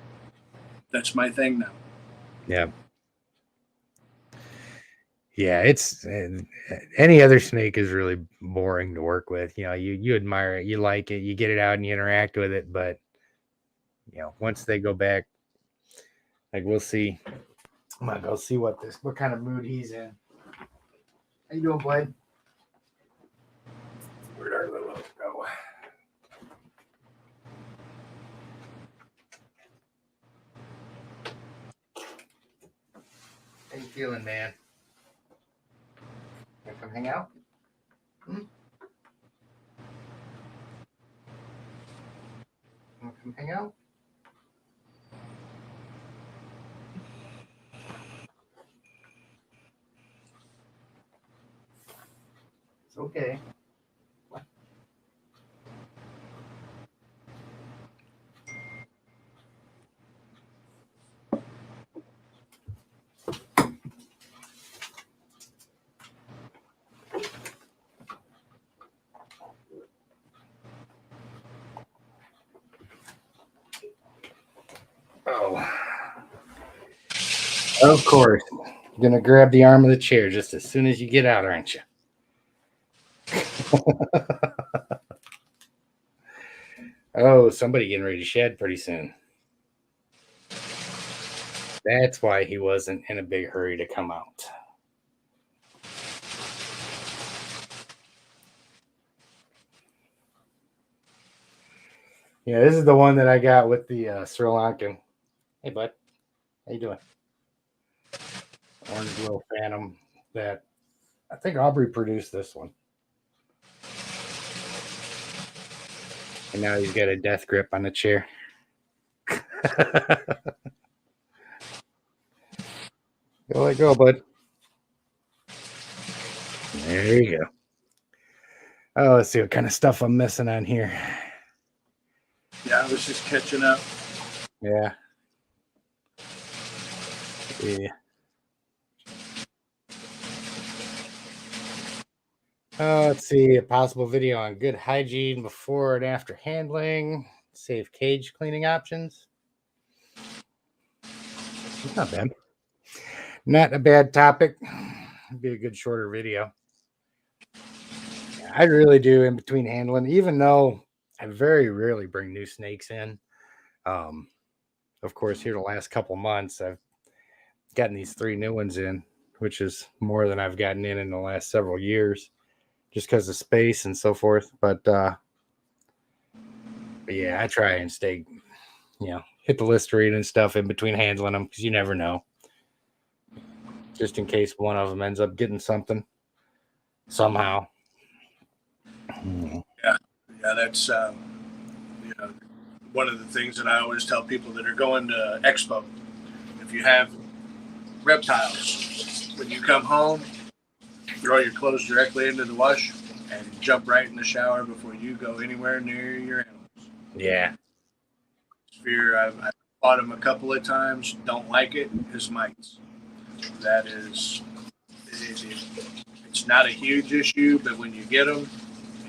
that's my thing now. Yeah. Yeah, it's any other snake is really boring to work with. You know, you admire it, you like it, you get it out and you interact with it, but once they go back, like we'll see. I'm gonna go see what kind of mood he's in. How you doing, Blade? Where'd our little go? How you feeling, man? Wanna come hang out? Hmm? Wanna come hang out? It's okay. Oh, of course. You're gonna grab the arm of the chair just as soon as you get out, aren't you? Oh, somebody getting ready to shed pretty soon. That's why he wasn't in a big hurry to come out. Yeah, this is the one that I got with the Sri Lankan. Hey, bud, how you doing? Orange little phantom. That I think Aubrey produced this one, and now he's got a death grip on the chair. Go let go, bud. There you go. Oh, let's see what kind of stuff I'm missing on here. Yeah, I was just catching up. Yeah. Yeah. Let's see a possible video on good hygiene before and after handling, safe cage cleaning options. Not bad. Not a bad topic. It'd be a good shorter video. I really do in between handling, even though I very rarely bring new snakes in. Um, of course, here the last couple months, I've gotten these 3 new ones in, which is more than I've gotten in the last several years, just because of space and so forth. But yeah, I try and stay, hit the Listerine and stuff in between handling them because you never know, just in case one of them ends up getting something somehow. Yeah, yeah, that's you know one of the things that I always tell people that are going to Expo. If you have reptiles, when you come home, throw your clothes directly into the wash and jump right in the shower before you go anywhere near your animals. Yeah, Fear, I've fought them a couple of times. Don't like it. Is mites. That is, it's not a huge issue, but when you get them,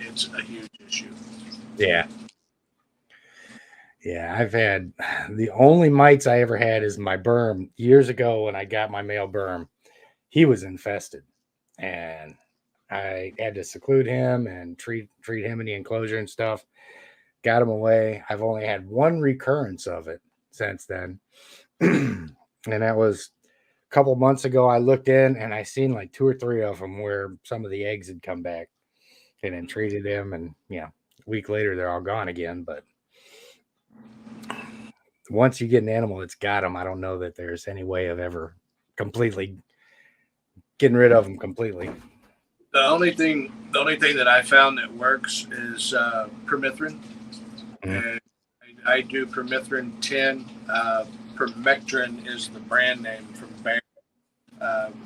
it's a huge issue. yeah. Yeah, I've had the only mites I ever had is my berm years ago when I got my male berm. He was infested, and I had to seclude him and treat him in the enclosure and stuff. Got him away. I've only had one recurrence of it since then, and that was a couple months ago. I looked in and I seen like 2 or 3 of them where some of the eggs had come back, and then treated them, and a week later they're all gone again. But once you get an animal that's got them, I don't know that there's any way of ever completely getting rid of them completely. The only thing that I found that works is permethrin, Mhm. and I do permethrin 10. Permectrin is the brand name from Bayer,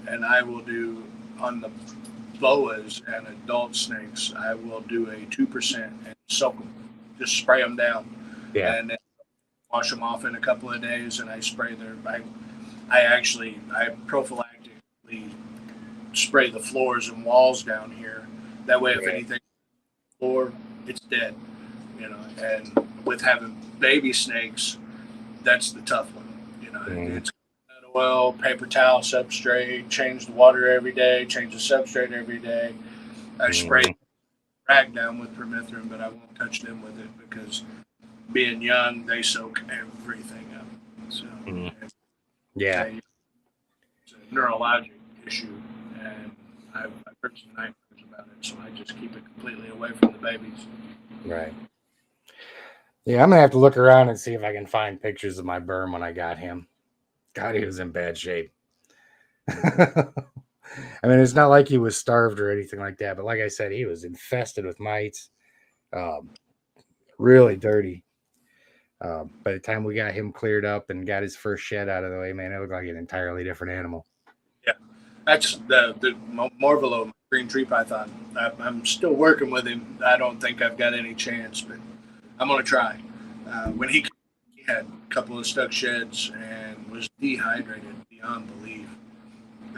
and I will do on the boas and adult snakes. I will do a 2% and soak them. just spray them down, Yeah. and then wash them off in a couple of days. And I spray I prophylactically spray the floors and walls down here. That way, if anything floor, it's dead. And with having baby snakes, that's the tough one. It's oil, paper towel, substrate, change the water every day, change the substrate every day. I spray rag down with permethrin, but I won't touch them with it because being young, they soak everything up. So it's a neurologic issue, and I've heard some nightmares about it, so I just keep it completely away from the babies. Right. Yeah, I'm gonna have to look around and see if I can find pictures of my berm when I got him. God, he was in bad shape. I mean, it's not like he was starved or anything like that, but like I said, he was infested with mites, really dirty. By the time we got him cleared up and got his first shed out of the way, man, it looked like an entirely different animal. Yeah, that's the Morvalo, green tree python. I'm still working with him. I don't think I've got any chance, but I'm gonna try. When he had a couple of stuck sheds and was dehydrated beyond belief.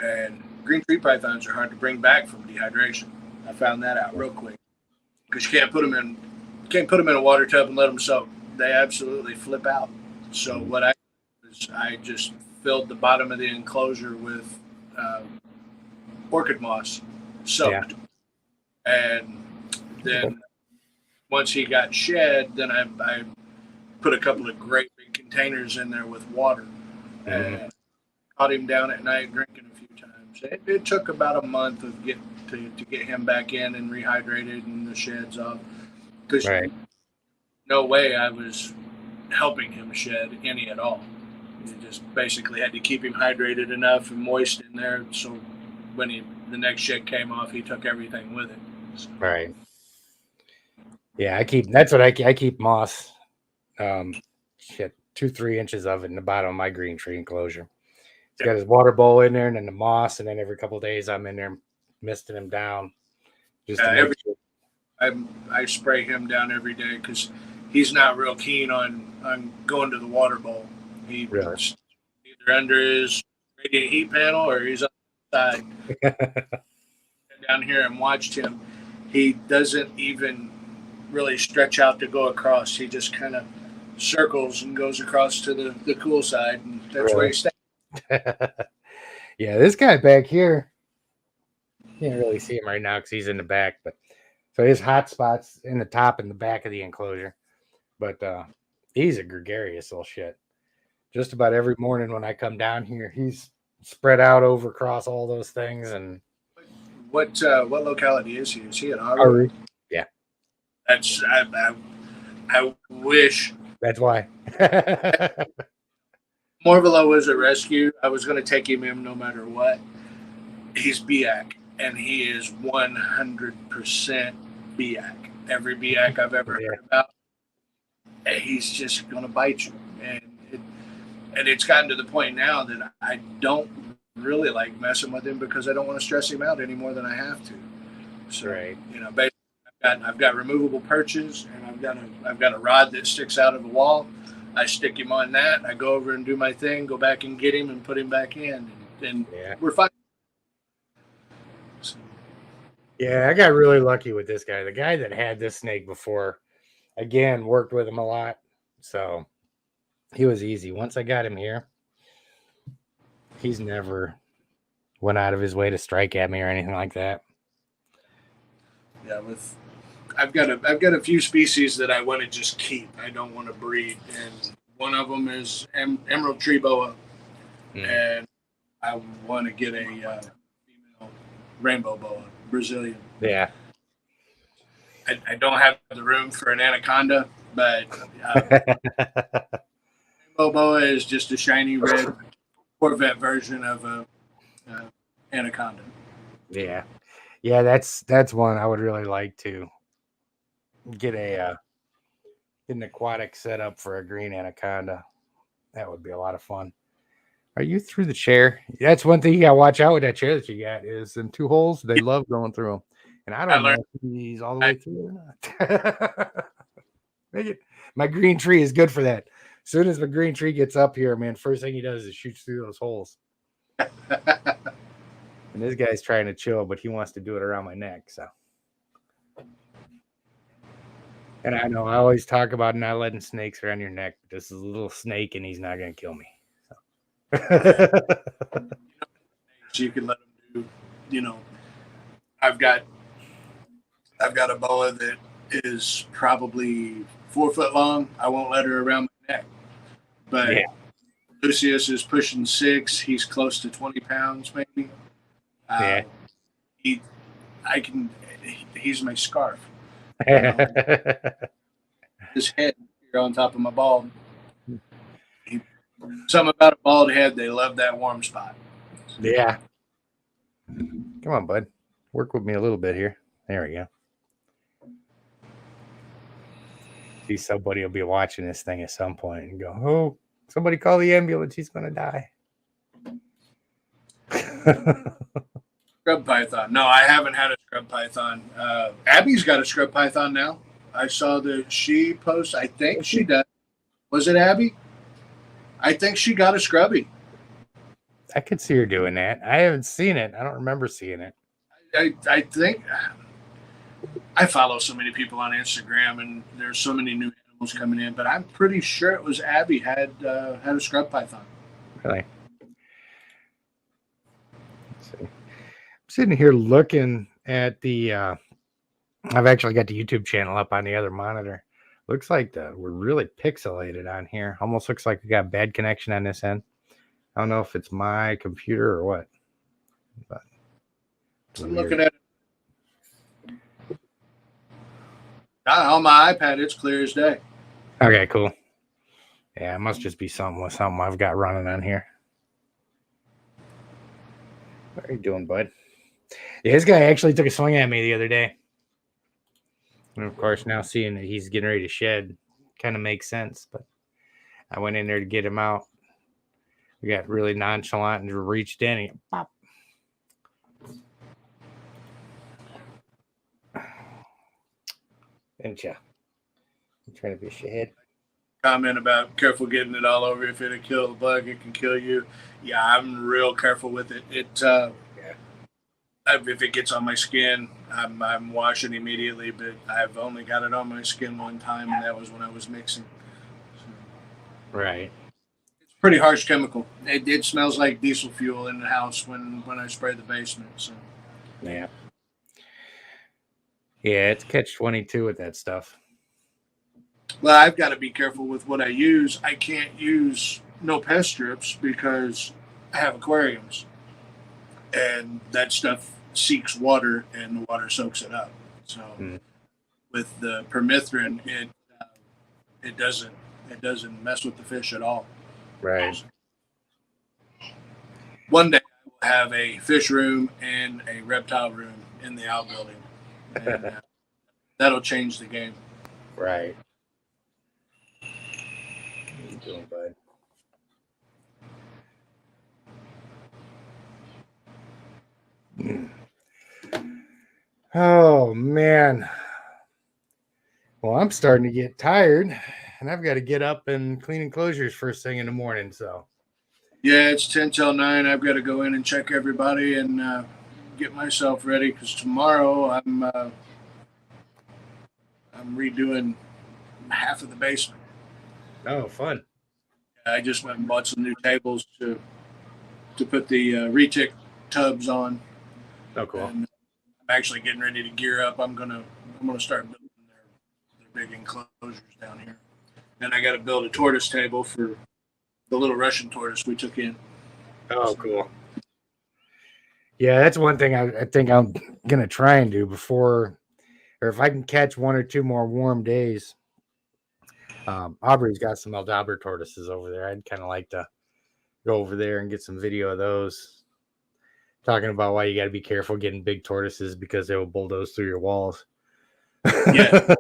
And green tree pythons are hard to bring back from dehydration. I found that out real quick because you can't put them in a water tub and let them soak. They absolutely flip out. So what I did was I just filled the bottom of the enclosure with orchid moss, soaked, and then once he got shed, then I put a couple of great big containers in there with water and caught him down at night drinking a few times. It took about a month to get him back in and rehydrated and the sheds off because no way I was helping him shed any at all. You just basically had to keep him hydrated enough and moist in there so when the next shed came off, he took everything with it. So. Right. Yeah, I keep moss. 2-3 inches of it in the bottom of my green tree enclosure. He's got his water bowl in there and then the moss, and then every couple of days I'm in there misting him down. Just I spray him down every day because he's not real keen on going to the water bowl. He's either under his radiant heat panel or he's outside. Down here and watched him. He doesn't even really stretch out to go across. He just kind of circles and goes across to the cool side, and that's where he stays. Yeah, this guy back here, you can't really see him right now because he's in the back, but so his hot spots in the top and the back of the enclosure. But he's a gregarious little shit. Just about every morning when I come down here, he's spread out over across all those things. And what locality is he? Is he at Aubrey? Yeah. That's I wish. That's why. Morvalo was a rescue. I was going to take him in no matter what. He's BIAC, and he is 100% BIAC. Every BIAC I've ever heard about, he's just going to bite you. And it's gotten to the point now that I don't really like messing with him because I don't want to stress him out any more than I have to. So, basically, I've got removable perches, and I've got a rod that sticks out of the wall. I stick him on that. I go over and do my thing, go back and get him and put him back in, and we're fine. So. Yeah, I got really lucky with this guy. The guy that had this snake before, again, worked with him a lot. So he was easy. Once I got him here, he's never went out of his way to strike at me or anything like that. Yeah, I've got a few species that I want to just keep. I don't want to breed, and one of them is emerald tree boa, and I want to get a female rainbow boa, Brazilian. Yeah. I don't have the room for an anaconda, but rainbow boa is just a shiny red Corvette version of a anaconda. Yeah. Yeah, that's one I would really like to get an aquatic setup for a green anaconda. That would be a lot of fun. Are you through the chair? That's one thing you gotta watch out with that chair that you got is in 2 holes. They love going through them, and I don't know if he's all the way through or not. Make it. My green tree is good for that. As soon as my green tree gets up here, man, first thing he does is shoots through those holes. And this guy's trying to chill, but he wants to do it around my neck. So, and I know I always talk about not letting snakes around your neck, but this is a little snake, and he's not going to kill me. So. So you can let them do. I've got a boa that is probably 4 foot long. I won't let her around my neck, but Yeah. Lucius is pushing 6. He's close to 20 pounds, maybe. Yeah. He's my scarf. His head here on top of my bald. Something about a bald head, they love that warm spot. Yeah. Come on, bud. Work with me a little bit here. There we go. See, somebody will be watching this thing at some point and go, "Oh, somebody call the ambulance. He's going to die." Scrub python. No, I haven't had a scrub python. Abby's got a scrub python now. I saw that she post. I think she does. Was it Abby? I think she got a scrubby. I could see her doing that. I haven't seen it. I don't remember seeing it. I think I follow so many people on Instagram, and there's so many new animals coming in. But I'm pretty sure it was Abby had a scrub python. Really? Let's see. I'm sitting here looking at the. I've actually got the YouTube channel up on the other monitor. Looks like we're really pixelated on here. Almost looks like we got bad connection on this end. I don't know if it's my computer or what. But I'm looking at it. On my iPad, it's clear as day. Okay, cool. Yeah, it must just be something I've got running on here. What are you doing, bud? Yeah, this guy actually took a swing at me the other day. And of course, now seeing that he's getting ready to shed kind of makes sense. But I went in there to get him out. We got really nonchalant and reached in and pop. Didn't you? I'm trying to be a shithead. Comment about careful getting it all over. If it'll kill the bug, it can kill you. Yeah, I'm real careful with it. If it gets on my skin, I'm washing immediately. But I've only got it on my skin one time, and that was when I was mixing. So, right. It's pretty harsh chemical. It smells like diesel fuel in the house when I spray the basement. So. Yeah. Yeah, it's catch-22 with that stuff. Well, I've got to be careful with what I use. I can't use no pest strips because I have aquariums, and that stuff seeks water, and the water soaks it up. So, with the permethrin, it doesn't mess with the fish at all. Right. One day I will have a fish room and a reptile room in the outbuilding, and that'll change the game. Right. What are you doing, bud? Oh, man. Well, I'm starting to get tired, and I've got to get up and clean enclosures first thing in the morning. So, yeah, it's 10 till 9. I've got to go in and check everybody and get myself ready because tomorrow I'm redoing half of the basement. Oh, fun. I just went and bought some new tables to put the retic tubs on. Oh, cool. And I'm actually getting ready to gear up. I'm gonna start building their big enclosures down here. And I got to build a tortoise table for the little Russian tortoise we took in. Oh, cool. Yeah, that's one thing I think I'm going to try and do before, or if I can catch 1 or 2 more warm days. Aubrey's got some Aldabra tortoises over there. I'd kind of like to go over there and get some video of those. Talking about why you got to be careful getting big tortoises because they will bulldoze through your walls. Yeah.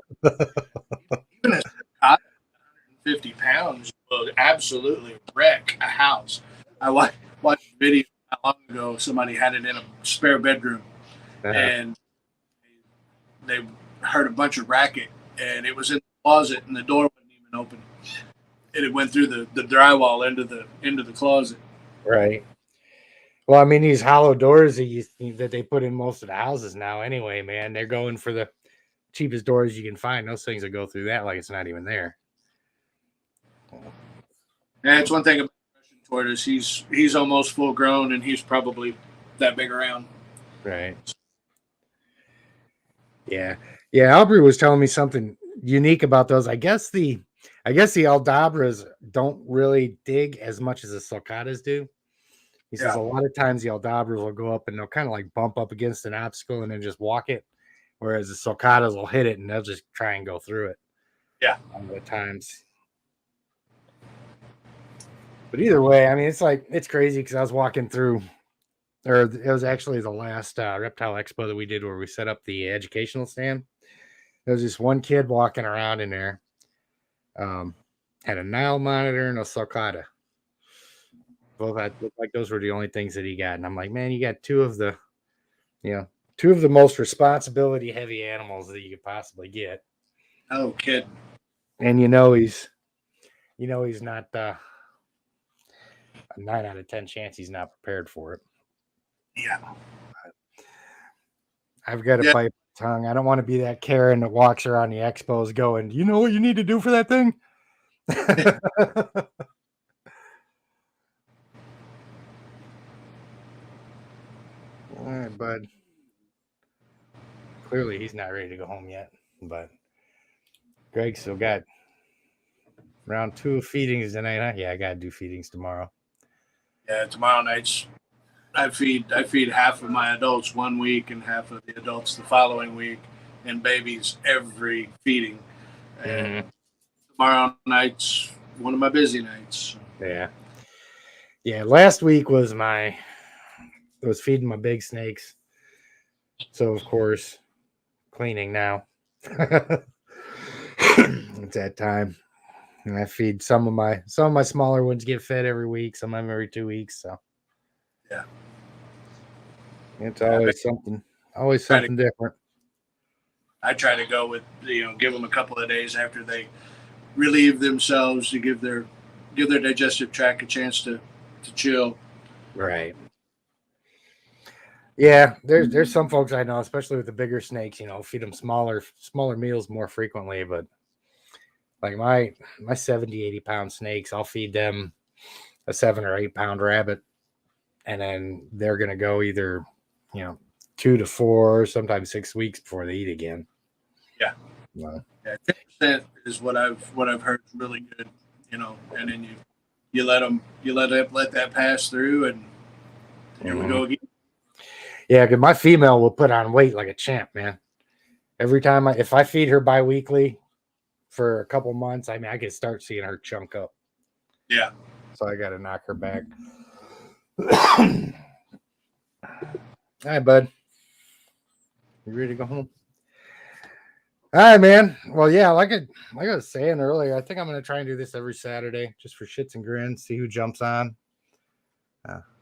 Even a 150 pounds will absolutely wreck a house. I watched a video not long ago. Somebody had it in a spare bedroom, and they heard a bunch of racket, and it was in the closet, and the door wasn't even open. It went through the drywall into the closet. Right. Well, I mean, these hollow doors that they put in most of the houses now, anyway, man, they're going for the cheapest doors you can find. Those things will go through that like it's not even there. And it's one thing about Russian tortoise. He's almost full grown, and he's probably that big around. Right. Yeah. Yeah. Aubrey was telling me something unique about those. I guess the Aldabras don't really dig as much as the sulcatas do. He says a lot of times the Aldabras will go up and they'll kind of like bump up against an obstacle and then just walk it, whereas the sulcatas will hit it and they'll just try and go through it. Yeah. A lot of times. But either way, I mean, it's crazy because I was walking through, or it was actually the last reptile expo that we did where we set up the educational stand. There was this one kid walking around in there, had a Nile monitor and a sulcata. Both looked like those were the only things that he got. And I'm like, man, you got two of the most responsibility heavy animals that you could possibly get. Oh, kid. And he's not a 9 out of 10 chance he's not prepared for it. Yeah. I've got a pipe tongue. I don't want to be that Karen that walks around the expos going, you know what you need to do for that thing? All right, bud. Clearly he's not ready to go home yet, but Greg still got round 2 of feedings tonight, huh? Yeah, I gotta do feedings tomorrow. Yeah, tomorrow nights I feed half of my adults one week and half of the adults the following week, and babies every feeding. And tomorrow night's one of my busy nights. Yeah. Last week was feeding my big snakes, so of course cleaning now. It's that time, and I feed some of my smaller ones get fed every week, some of them every 2 weeks. So yeah, it's always something different. I try to go with give them a couple of days after they relieve themselves to give their digestive tract a chance to chill. Right. Yeah, there's some folks I know, especially with the bigger snakes, feed them smaller meals more frequently. But like my 70, 80 pound snakes, I'll feed them a 7 or 8 pound rabbit, and then they're gonna go either 2 to 4, sometimes 6 weeks before they eat again. Yeah. Well, 10% is what I've heard is really good, and then you let that pass through, and here we go again. Yeah, because my female will put on weight like a champ, man. Every time if I feed her bi-weekly for a couple months, I can start seeing her chunk up. Yeah. So I got to knock her back. All right, bud. You ready to go home? All right, man. Well, yeah, like I was saying earlier, I think I'm going to try and do this every Saturday just for shits and grins, see who jumps on.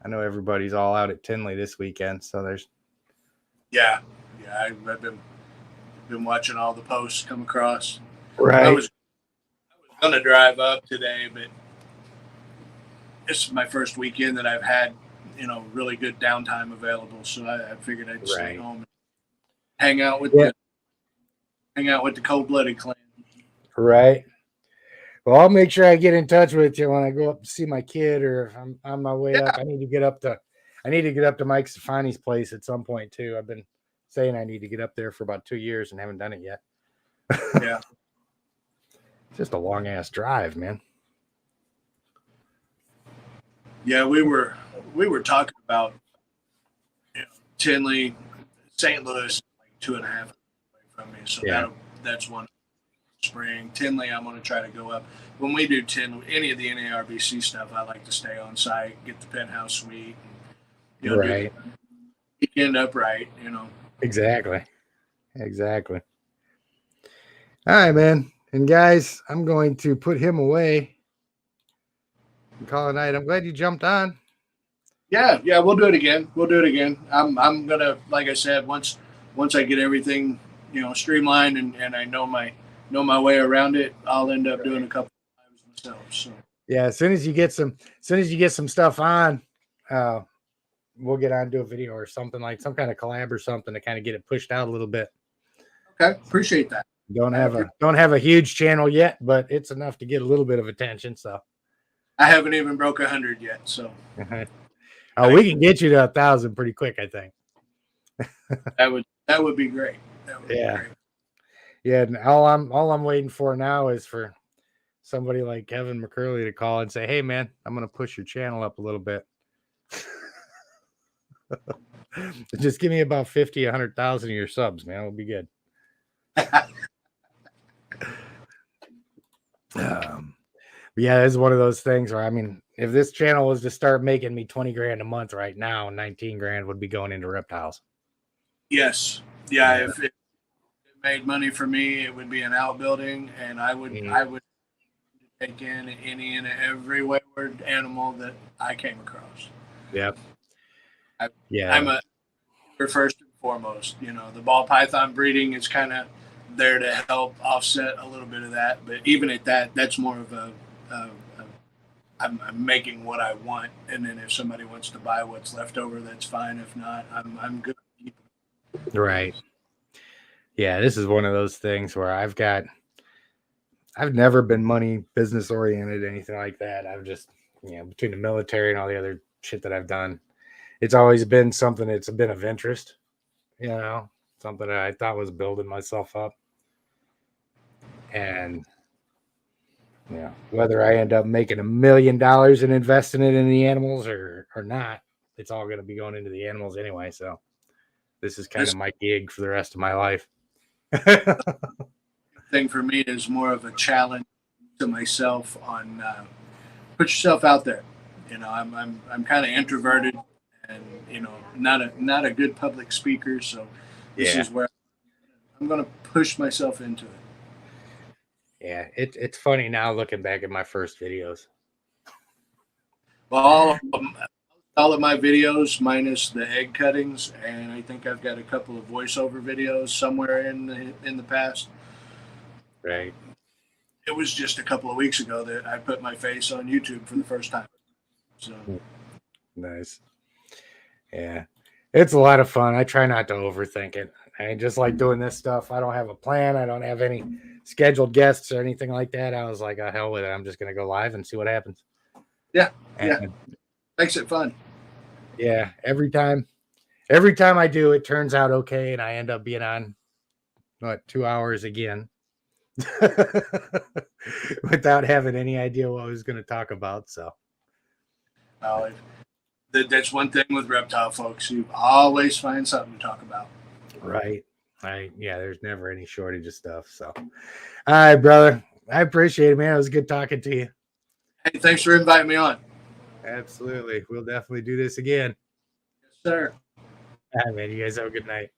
I know everybody's all out at Tinley this weekend, so there's. Yeah. I've been watching all the posts come across. Right. I was going to drive up today, but this is my first weekend that I've had, really good downtime available. So I figured I'd stay home and hang out with the cold-blooded clan. Right. Well, I'll make sure I get in touch with you when I go up to see my kid, or if I'm on my way up. I need to get up to Mike Stefani's place at some point too. I've been saying I need to get up there for about 2 years and haven't done it yet. Yeah. It's just a long ass drive, man. Yeah, we were talking about Tinley, St. Louis, like 2.5 away from me. So that's one spring. Tinley, I'm going to try to go up. When we do any of the NARBC stuff, I like to stay on site, get the penthouse suite, and, right. do the weekend upright, Exactly. All right, man. And guys, I'm going to put him away and call it a night. I'm glad you jumped on. Yeah, we'll do it again. I'm gonna, like I said, once I get everything streamlined and I know my know my way around it, I'll end up doing a couple of lives myself. So Yeah, as soon as you get some stuff on, we'll get on to a video or something, like some kind of collab or something to kind of get it pushed out a little bit. okay, appreciate that. Don't have a huge channel yet, but it's enough to get a little bit of attention. So I haven't even broke 100 yet. So we can get you to 1,000 pretty quick, I think. that would be great. That would be great. Yeah. And all I'm waiting for now is for somebody like Kevin McCurley to call and say, "Hey, man, I'm going to push your channel up a little bit." Just give me about 50, 100,000 of your subs, man. It'll be good. Yeah, it's one of those things where, I mean, if this channel was to start making me 20 grand a month right now, 19 grand would be going into reptiles. Yes. Yeah. If it made money for me, it would be an outbuilding, and I would take in any and every wayward animal that I came across. Yep. I'm a first and foremost. You know, the ball python breeding is kind of there to help offset a little bit of that, but even at that, that's more of I'm making what I want, and then if somebody wants to buy what's left over, that's fine. If not, I'm good. Right. Yeah, this is one of those things where I've never been money business oriented, anything like that. I've just, between the military and all the other shit that I've done, it's always been something that's been of interest, something that I thought was building myself up. And whether I end up making $1 million and investing it in the animals or not, it's all going to be going into the animals anyway. So this is kind of my gig for the rest of my life. Thing for me is more of a challenge to myself on put yourself out there. I'm kind of introverted and not a good public speaker, so this is where I'm going to push myself into it. Yeah, it's funny now looking back at my first videos. Well, all of my videos minus the egg cuttings, and I think I've got a couple of voiceover videos somewhere in the past. Right. It was just a couple of weeks ago that I put my face on YouTube for the first time. So nice. Yeah, it's a lot of fun. I try not to overthink it. I just like doing this stuff. I don't have a plan. I don't have any scheduled guests or anything like that. I was like, oh, hell with it. I'm just going to go live and see what happens. Yeah. Makes it fun. Yeah. Every time I do, it turns out okay. And I end up being on 2 hours again without having any idea what I was going to talk about. So that's one thing with reptile folks. You always find something to talk about. Right. There's never any shortage of stuff. So, all right, brother. I appreciate it, man. It was good talking to you. Hey, thanks for inviting me on. Absolutely. We'll definitely do this again. Yes, sir. All right, man. You guys have a good night.